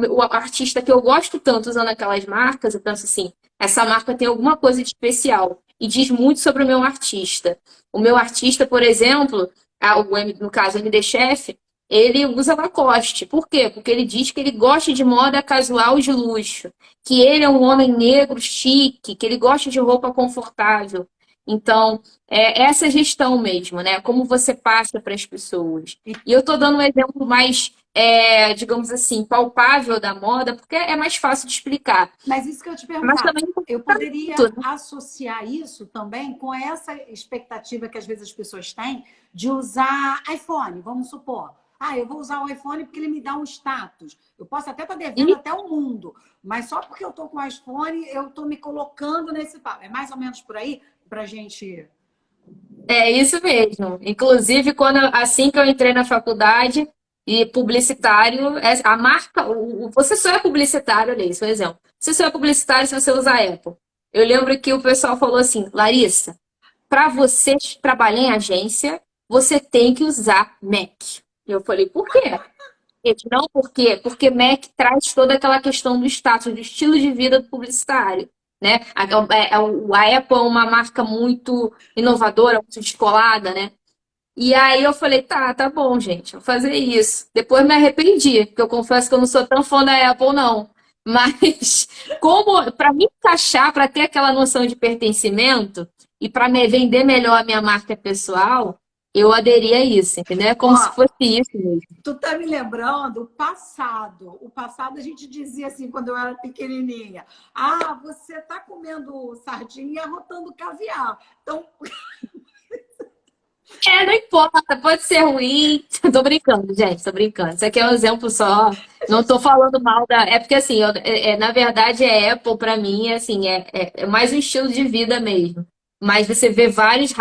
o artista que eu gosto tanto usando aquelas marcas, eu penso assim, essa marca tem alguma coisa de especial e diz muito sobre o meu artista. O meu artista, por exemplo, no caso, o MD Chef, ele usa Lacoste. Por quê? Porque ele diz que ele gosta de moda casual de luxo, que ele é um homem negro chique, que ele gosta de roupa confortável. Então, essa gestão mesmo, né? Como você passa para as pessoas. E eu estou dando um exemplo mais, digamos assim, palpável da moda, porque é mais fácil de explicar. Mas isso que eu te Mas perguntar, também eu poderia muito, né? associar isso também com essa expectativa que às vezes as pessoas têm de usar iPhone, vamos supor. Ah, eu vou usar o iPhone porque ele me dá um status. Eu posso até estar devendo E até o mundo, mas só porque eu estou com o iPhone, eu estou me colocando nesse papo. É mais ou menos por aí para a gente. é isso mesmo. Inclusive, assim que eu entrei na faculdade, e publicitário, a marca, você só é publicitário, olha isso, um exemplo. Você só é publicitário se você usar Apple. Eu lembro que o pessoal falou assim, Larissa, para você trabalhar em agência, você tem que usar Mac. E eu falei, por quê? Gente, não, por quê? Porque Mac traz toda aquela questão do status, do estilo de vida do publicitário, né? A Apple é uma marca muito inovadora, muito descolada, né? E aí eu falei, tá bom, gente, vou fazer isso. Depois me arrependi, porque eu confesso que eu não sou tão fã da Apple, não. Mas como para me encaixar, para ter aquela noção de pertencimento e para me vender melhor a minha marca pessoal, eu aderi a isso, entendeu? É Ó, como se fosse isso mesmo. tu tá me lembrando o passado. O passado a gente dizia assim, quando eu era pequenininha. Ah, você tá comendo sardinha e arrotando caviar. Então, Não importa, pode ser ruim. Tô brincando, gente, tô brincando. Isso aqui é um exemplo só. Não tô falando mal da. É porque, assim, na verdade, Apple, pra mim, assim, é mais um estilo de vida mesmo. Mas você vê vários.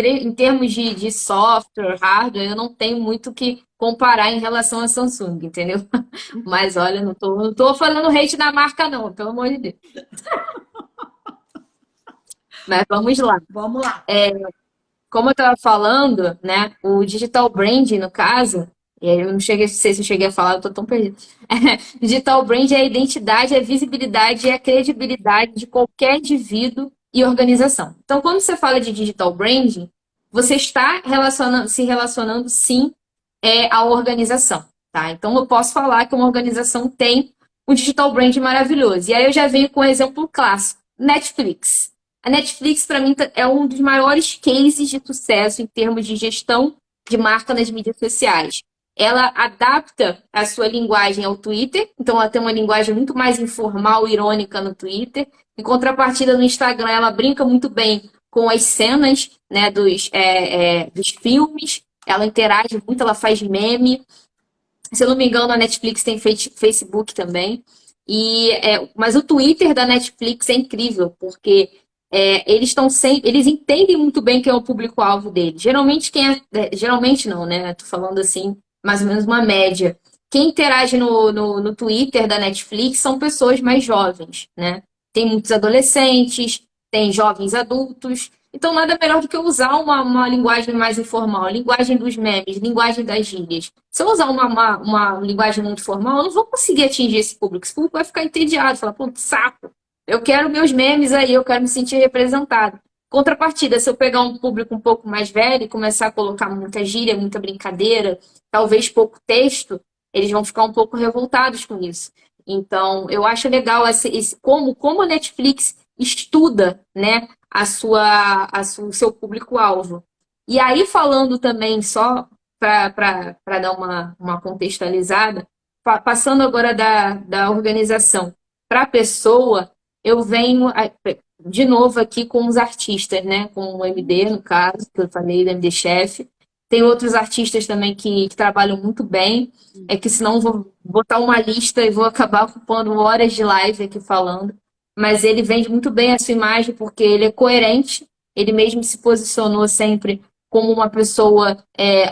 Em termos de software, hardware, eu não tenho muito o que comparar em relação a Samsung, entendeu? Mas olha, não tô falando hate da marca, não, pelo amor de Deus. Mas vamos lá. vamos lá. Como eu estava falando, né, o digital branding, no caso, e aí eu não sei se eu cheguei a falar, eu tô tão perdido. Digital branding é a identidade, a visibilidade e a credibilidade de qualquer indivíduo e organização. Então, quando você fala de digital branding, você está se relacionando sim à organização, tá? Então, eu posso falar que uma organização tem um digital branding maravilhoso. E aí eu já venho com um exemplo clássico, Netflix. A Netflix, para mim, é um dos maiores cases de sucesso em termos de gestão de marca nas mídias sociais. Ela adapta a sua linguagem ao Twitter, então ela tem uma linguagem muito mais informal, irônica no Twitter. Em contrapartida, no Instagram, ela brinca muito bem com as cenas, né, dos filmes, ela interage muito, ela faz meme. Se eu não me engano, a Netflix tem Facebook também. Mas o Twitter da Netflix é incrível, porque eles entendem muito bem quem é o público-alvo deles. Geralmente não, né? Tô falando assim, mais ou menos uma média. Quem interage no Twitter da Netflix são pessoas mais jovens, né? Tem muitos adolescentes, tem jovens adultos. Então, nada melhor do que usar uma linguagem mais informal, linguagem dos memes, linguagem das gírias. Se eu usar uma linguagem muito formal, eu não vou conseguir atingir esse público. Esse público vai ficar entediado, falar, pô, que saco. Eu quero meus memes aí, eu quero me sentir representado. Contrapartida, se eu pegar um público um pouco mais velho e começar a colocar muita gíria, muita brincadeira, talvez pouco texto, eles vão ficar um pouco revoltados com isso. Então, eu acho legal como a Netflix estuda, né, o seu público-alvo. E aí, falando também, só para dar uma contextualizada, passando agora da organização para a pessoa, eu venho de novo aqui com os artistas, né? Com o MD, no caso, que eu falei, do MD Chef. Tem outros artistas também que trabalham muito bem. É que senão eu vou botar uma lista e vou acabar ocupando horas de live aqui falando. Mas ele vende muito bem a sua imagem porque ele é coerente. Ele mesmo se posicionou sempre como uma pessoa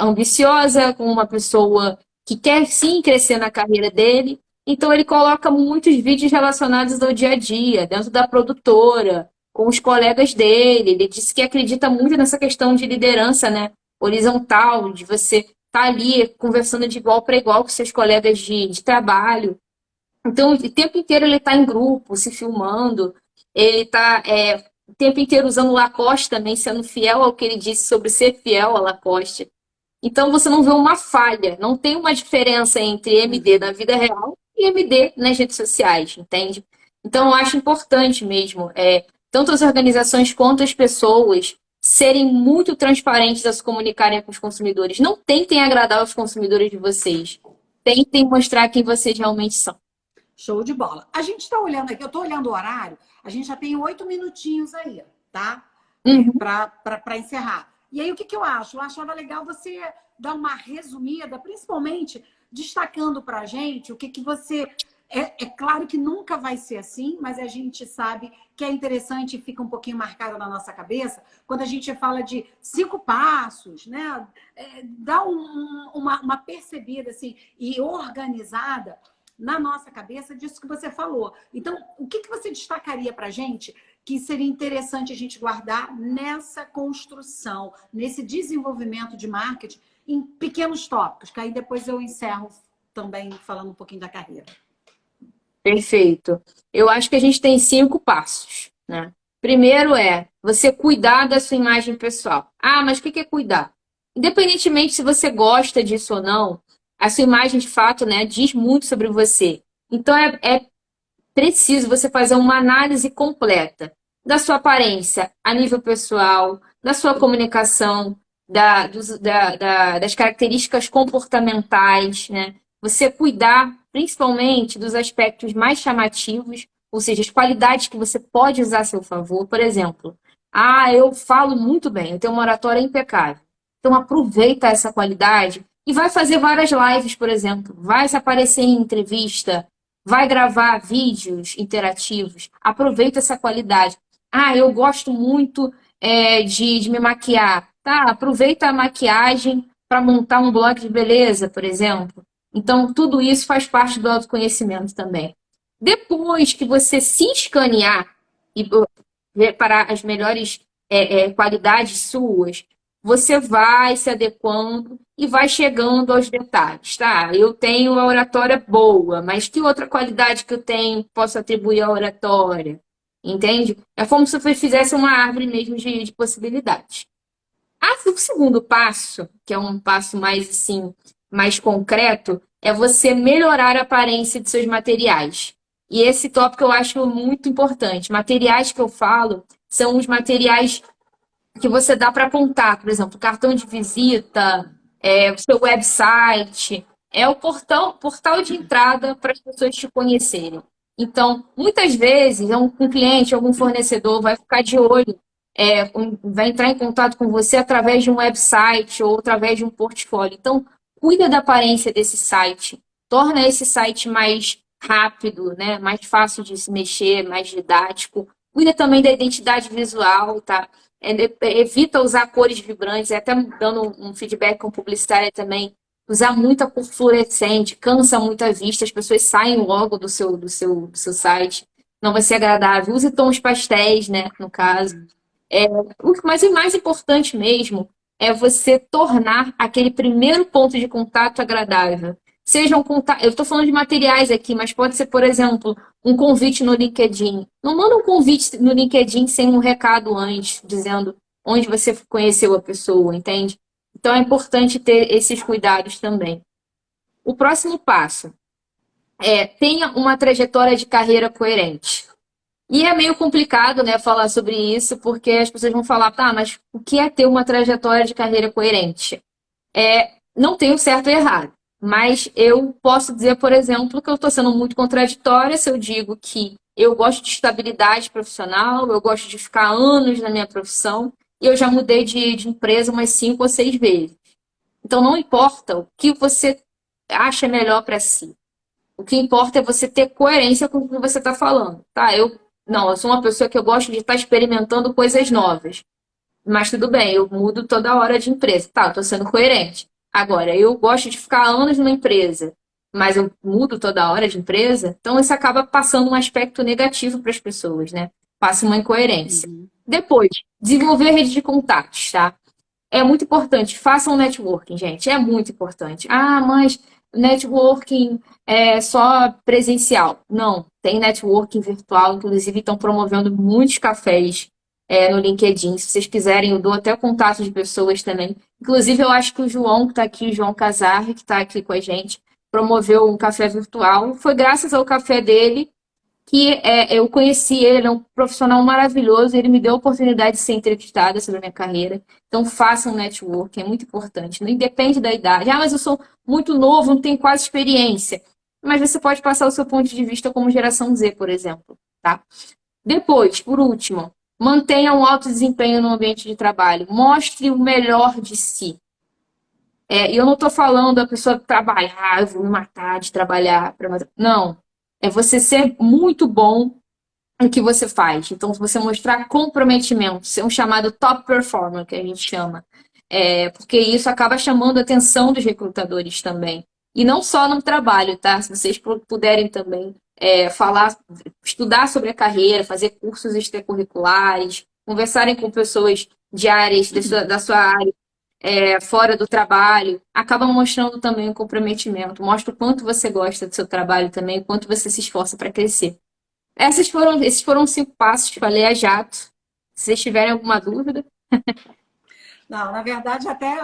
ambiciosa, como uma pessoa que quer sim crescer na carreira dele. Então ele coloca muitos vídeos relacionados ao dia a dia, dentro da produtora, com os colegas dele. Ele disse que acredita muito nessa questão de liderança, né? Horizontal, de você estar ali conversando de igual para igual com seus colegas de trabalho. Então, o tempo inteiro ele está em grupo, se filmando. Ele está o tempo inteiro usando Lacoste também, sendo fiel ao que ele disse sobre ser fiel a Lacoste. Então, você não vê uma falha, não tem uma diferença entre MD na vida real e MD nas redes sociais, entende? Então, eu acho importante mesmo, tanto as organizações quanto as pessoas serem muito transparentes ao se comunicarem com os consumidores. Não tentem agradar os consumidores de vocês. Tentem mostrar quem vocês realmente são. Show de bola. A gente está olhando aqui, eu estou olhando o horário, a gente já tem 8 minutinhos aí, tá? Para encerrar. E aí, o que eu acho? Eu achava legal você dar uma resumida, principalmente destacando para a gente o que você... É claro que nunca vai ser assim, mas a gente sabe que é interessante e fica um pouquinho marcado na nossa cabeça quando a gente fala de 5 passos, né? Dá uma percebida assim, e organizada na nossa cabeça disso que você falou. Então, o que você destacaria para a gente que seria interessante a gente guardar nessa construção, nesse desenvolvimento de marketing em pequenos tópicos, que aí depois eu encerro também falando um pouquinho da carreira. Perfeito. Eu acho que a gente tem 5 passos, né? Primeiro é você cuidar da sua imagem pessoal. Ah, mas o que é cuidar? Independentemente se você gosta disso ou não, a sua imagem de fato, né, diz muito sobre você. Então é preciso você fazer uma análise completa da sua aparência a nível pessoal, da sua comunicação, das características comportamentais, né? Você cuidar principalmente dos aspectos mais chamativos, ou seja, as qualidades que você pode usar a seu favor. Por exemplo, eu falo muito bem, eu tenho uma oratória impecável. Então aproveita essa qualidade e vai fazer várias lives, por exemplo. Vai se aparecer em entrevista, vai gravar vídeos interativos. Aproveita essa qualidade. Eu gosto muito de me maquiar. Tá, aproveita a maquiagem para montar um blog de beleza, por exemplo. Então, tudo isso faz parte do autoconhecimento também. Depois que você se escanear e reparar as melhores qualidades suas, você vai se adequando e vai chegando aos detalhes, tá? Eu tenho a oratória boa, mas que outra qualidade que eu tenho posso atribuir à oratória? Entende? É como se você fizesse uma árvore mesmo de possibilidades. O segundo passo, que é um passo mais assim, mais concreto, é você melhorar a aparência de seus materiais. E esse tópico eu acho muito importante. Materiais que eu falo são os materiais que você dá para contato, por exemplo, cartão de visita, o seu website, é o portal de entrada para as pessoas te conhecerem. Então, muitas vezes, um cliente, algum fornecedor vai ficar de olho, vai entrar em contato com você através de um website ou através de um portfólio. Então, cuida da aparência desse site, torna esse site mais rápido, né? Mais fácil de se mexer, mais didático. Cuida também da identidade visual, tá? Evita usar cores vibrantes, até dando um feedback com publicitária também. Usar muita cor fluorescente, cansa muito a vista, as pessoas saem logo do seu site. Não vai ser agradável. Use tons pastéis, né? No caso. Mas o mais importante mesmo é você tornar aquele primeiro ponto de contato agradável. Sejam contatos. Eu estou falando de materiais aqui, mas pode ser, por exemplo, um convite no LinkedIn. Não manda um convite no LinkedIn sem um recado antes, dizendo onde você conheceu a pessoa, entende? Então é importante ter esses cuidados também. O próximo passo é tenha uma trajetória de carreira coerente. E é meio complicado, né, falar sobre isso, porque as pessoas vão falar, tá, mas o que é ter uma trajetória de carreira coerente? Não tem o certo e errado, mas eu posso dizer, por exemplo, que eu estou sendo muito contraditória se eu digo que eu gosto de estabilidade profissional, eu gosto de ficar anos na minha profissão, e eu já mudei de empresa umas 5 ou 6 vezes. Então, não importa o que você acha melhor para si. O que importa é você ter coerência com o que você está falando, tá? Não, eu sou uma pessoa que eu gosto de estar experimentando coisas novas. Mas tudo bem, eu mudo toda hora de empresa. Tá, eu tô sendo coerente. Agora, eu gosto de ficar anos numa empresa, mas eu mudo toda hora de empresa, então isso acaba passando um aspecto negativo para as pessoas, né? Passa uma incoerência. Uhum. Depois, desenvolver rede de contatos, tá? É muito importante. Façam networking, gente. É muito importante. Ah, mas networking é só presencial. Não, tem networking virtual. Inclusive, estão promovendo muitos cafés no LinkedIn. Se vocês quiserem, eu dou até o contato de pessoas também. Inclusive, eu acho que o João, que está aqui, o João Casarri, que está aqui com a gente, promoveu um café virtual. Foi graças ao café dele que eu conheci ele, ele é um profissional maravilhoso, ele me deu a oportunidade de ser entrevistada sobre a minha carreira. Então, façam networking, é muito importante. Não independe da idade. Ah, mas eu sou muito novo, não tenho quase experiência. Mas você pode passar o seu ponto de vista como geração Z, por exemplo, tá? Depois, por último, mantenha um alto desempenho no ambiente de trabalho. Mostre o melhor de si. E eu não estou falando da pessoa trabalhar, eu vou me matar de trabalhar. Não. É você ser muito bom no que você faz. Então, se você mostrar comprometimento, ser um chamado top performer, que a gente chama. Porque isso acaba chamando a atenção dos recrutadores também. E não só no trabalho, tá? Se vocês puderem também falar, estudar sobre a carreira, fazer cursos extracurriculares, conversarem com pessoas de áreas da sua área, fora do trabalho, acaba mostrando também o comprometimento. Mostra o quanto você gosta do seu trabalho também, o quanto você se esforça para crescer. Esses foram os 5 passos, falei a jato. Se vocês tiverem alguma dúvida. Não, na verdade, até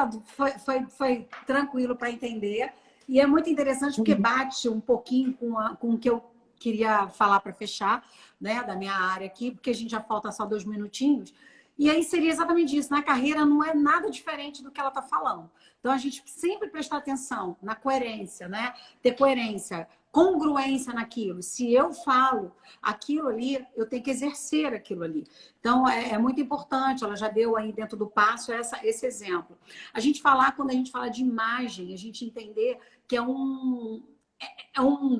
foi tranquilo para entender. E é muito interessante porque bate um pouquinho com o que eu queria falar para fechar, né, da minha área aqui, porque a gente já falta só 2 minutinhos. E aí seria exatamente isso. Na carreira não é nada diferente do que ela está falando. Então a gente sempre prestar atenção na coerência, né? Ter coerência, congruência naquilo. Se eu falo aquilo ali, eu tenho que exercer aquilo ali. Então é muito importante. Ela já deu aí dentro do passo esse exemplo. A gente falar, quando a gente fala de imagem, a gente entender que é um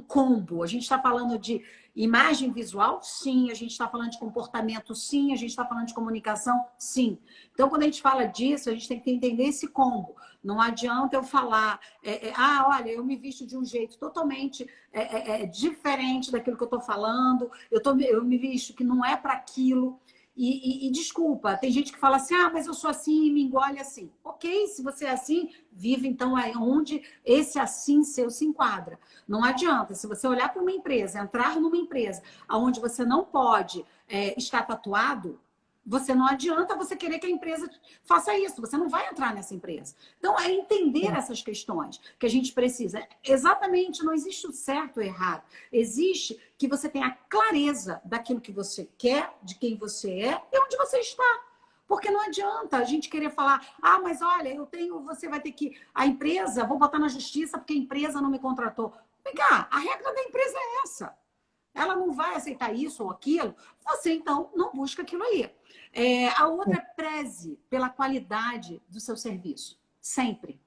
combo. A gente está falando de imagem visual? Sim. A gente está falando de comportamento? Sim. A gente está falando de comunicação? Sim. Então, quando a gente fala disso, a gente tem que entender esse combo. Não adianta eu falar, olha, eu me visto de um jeito totalmente diferente daquilo que eu estou falando, eu me visto que não é para aquilo. E desculpa, tem gente que fala assim, mas eu sou assim e me engole assim. Ok, se você é assim, vive então aí onde esse assim seu se enquadra. Não adianta, se você olhar para uma empresa, entrar numa empresa onde você não pode estar tatuado, você não adianta você querer que a empresa faça isso, você não vai entrar nessa empresa. Então, é entender essas questões que a gente precisa. Exatamente, não existe o certo ou errado. Existe que você tenha clareza daquilo que você quer, de quem você é e onde você está. Porque não adianta a gente querer falar, mas olha, você vai ter que. A empresa, vou botar na justiça porque a empresa não me contratou. Vem cá, a regra da empresa é essa. Ela não vai aceitar isso ou aquilo, você então não busca aquilo aí. A outra é preze pela qualidade do seu serviço, sempre.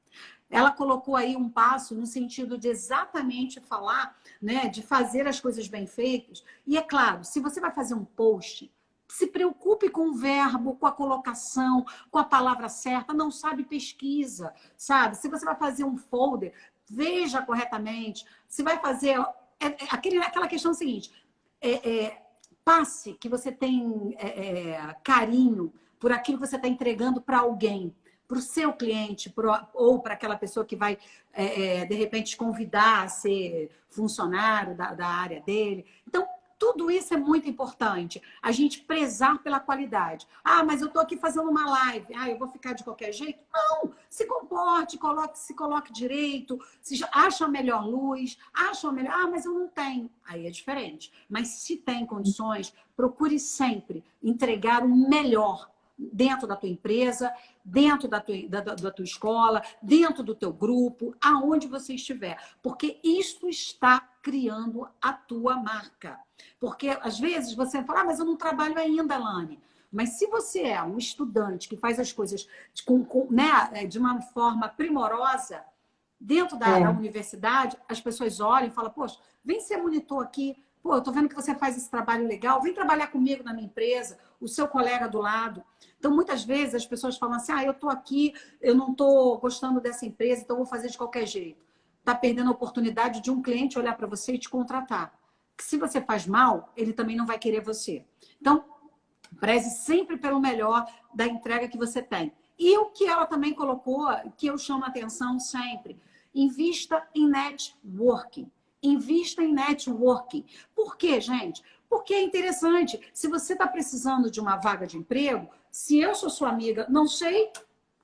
Ela colocou aí um passo no sentido de exatamente falar, né, de fazer as coisas bem feitas. E é claro, se você vai fazer um post, se preocupe com o verbo, com a colocação, com a palavra certa. Não sabe, pesquisa, sabe? Se você vai fazer um folder, veja corretamente. Se vai fazer... aquela questão seguinte, passe que você tem carinho por aquilo que você está entregando para alguém. o seu cliente ou para aquela pessoa que vai, de repente, convidar a ser funcionário da área dele. Então, tudo isso é muito importante. A gente prezar pela qualidade. Ah, mas eu estou aqui fazendo uma live. Ah, eu vou ficar de qualquer jeito? Não! Se comporte, se coloque direito, se acha a melhor luz, acha a melhor. Ah, mas eu não tenho. Aí é diferente. Mas se tem condições, procure sempre entregar o melhor dentro da tua empresa, dentro da tua escola, dentro do teu grupo, aonde você estiver. Porque isto está criando a tua marca. Porque, às vezes, você fala, ah, mas eu não trabalho ainda, Lani. Mas se você é um estudante que faz as coisas né, de uma forma primorosa, dentro da universidade, as pessoas olham e falam, poxa, vem ser monitor aqui. Pô, eu tô vendo que você faz esse trabalho legal, vem trabalhar comigo na minha empresa, o seu colega do lado. Então, muitas vezes, as pessoas falam assim, ah, eu tô aqui, eu não tô gostando dessa empresa, então vou fazer de qualquer jeito. Tá perdendo a oportunidade de um cliente olhar para você e te contratar. Que se você faz mal, ele também não vai querer você. Então, preze sempre pelo melhor da entrega que você tem. E o que ela também colocou, que eu chamo a atenção sempre, invista em networking. Invista em networking. Por quê, gente? Porque é interessante. Se você está precisando de uma vaga de emprego, se eu sou sua amiga, não sei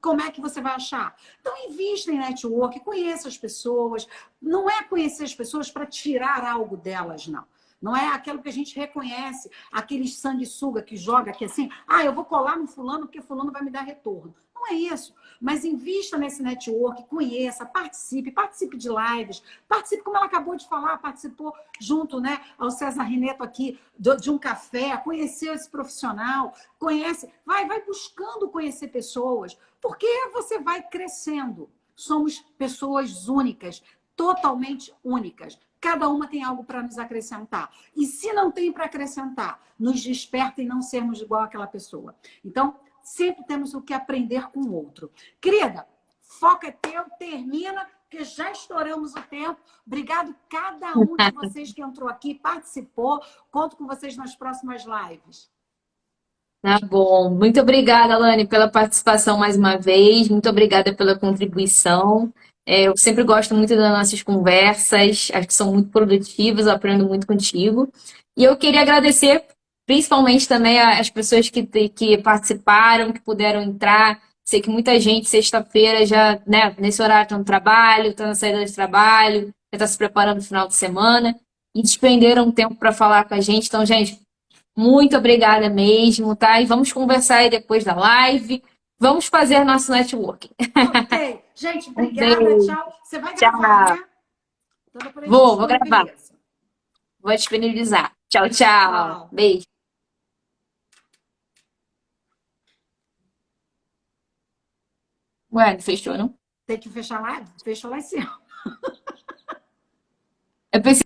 como é que você vai achar. Então, invista em network, conheça as pessoas. Não é conhecer as pessoas para tirar algo delas, não. Não é aquilo que a gente reconhece, aquele sanguessuga que joga aqui assim, ah, eu vou colar no fulano porque fulano vai me dar retorno. Não é isso. Mas invista nesse network, conheça, participe de lives, participe, como ela acabou de falar, participou junto, né, ao César Rineto aqui, de um café, conheceu esse profissional, conhece, vai buscando conhecer pessoas, porque você vai crescendo. Somos pessoas únicas, totalmente únicas. Cada uma tem algo para nos acrescentar. E se não tem para acrescentar, nos desperta em não sermos igual àquela pessoa. Então, sempre temos o que aprender com o outro. Querida, foco é teu, termina, porque já estouramos o tempo. Obrigado cada um de vocês que entrou aqui, participou. Conto com vocês nas próximas lives. Tá bom. Muito obrigada, Alane, pela participação mais uma vez. Muito obrigada pela contribuição. Eu sempre gosto muito das nossas conversas, acho que são muito produtivas, eu aprendo muito contigo. E eu queria agradecer principalmente também as pessoas que participaram, que puderam entrar. Sei que muita gente, sexta-feira, já, né, nesse horário está no trabalho, está na saída de trabalho, já está se preparando para o final de semana, e despenderam tempo para falar com a gente. Então, gente, muito obrigada mesmo, tá? E vamos conversar aí depois da live. Vamos fazer nosso networking. Ok. Gente, Um obrigada. beijo. Tchau. Você vai gravar, Tchau. né? Então depois a gente Vou gravar. disponibiliza. Vou disponibilizar. Tchau, tchau. Tchau. Beijo. Ué, não fechou, não? Tem que fechar lá? Fechou lá em cima. Eu pensei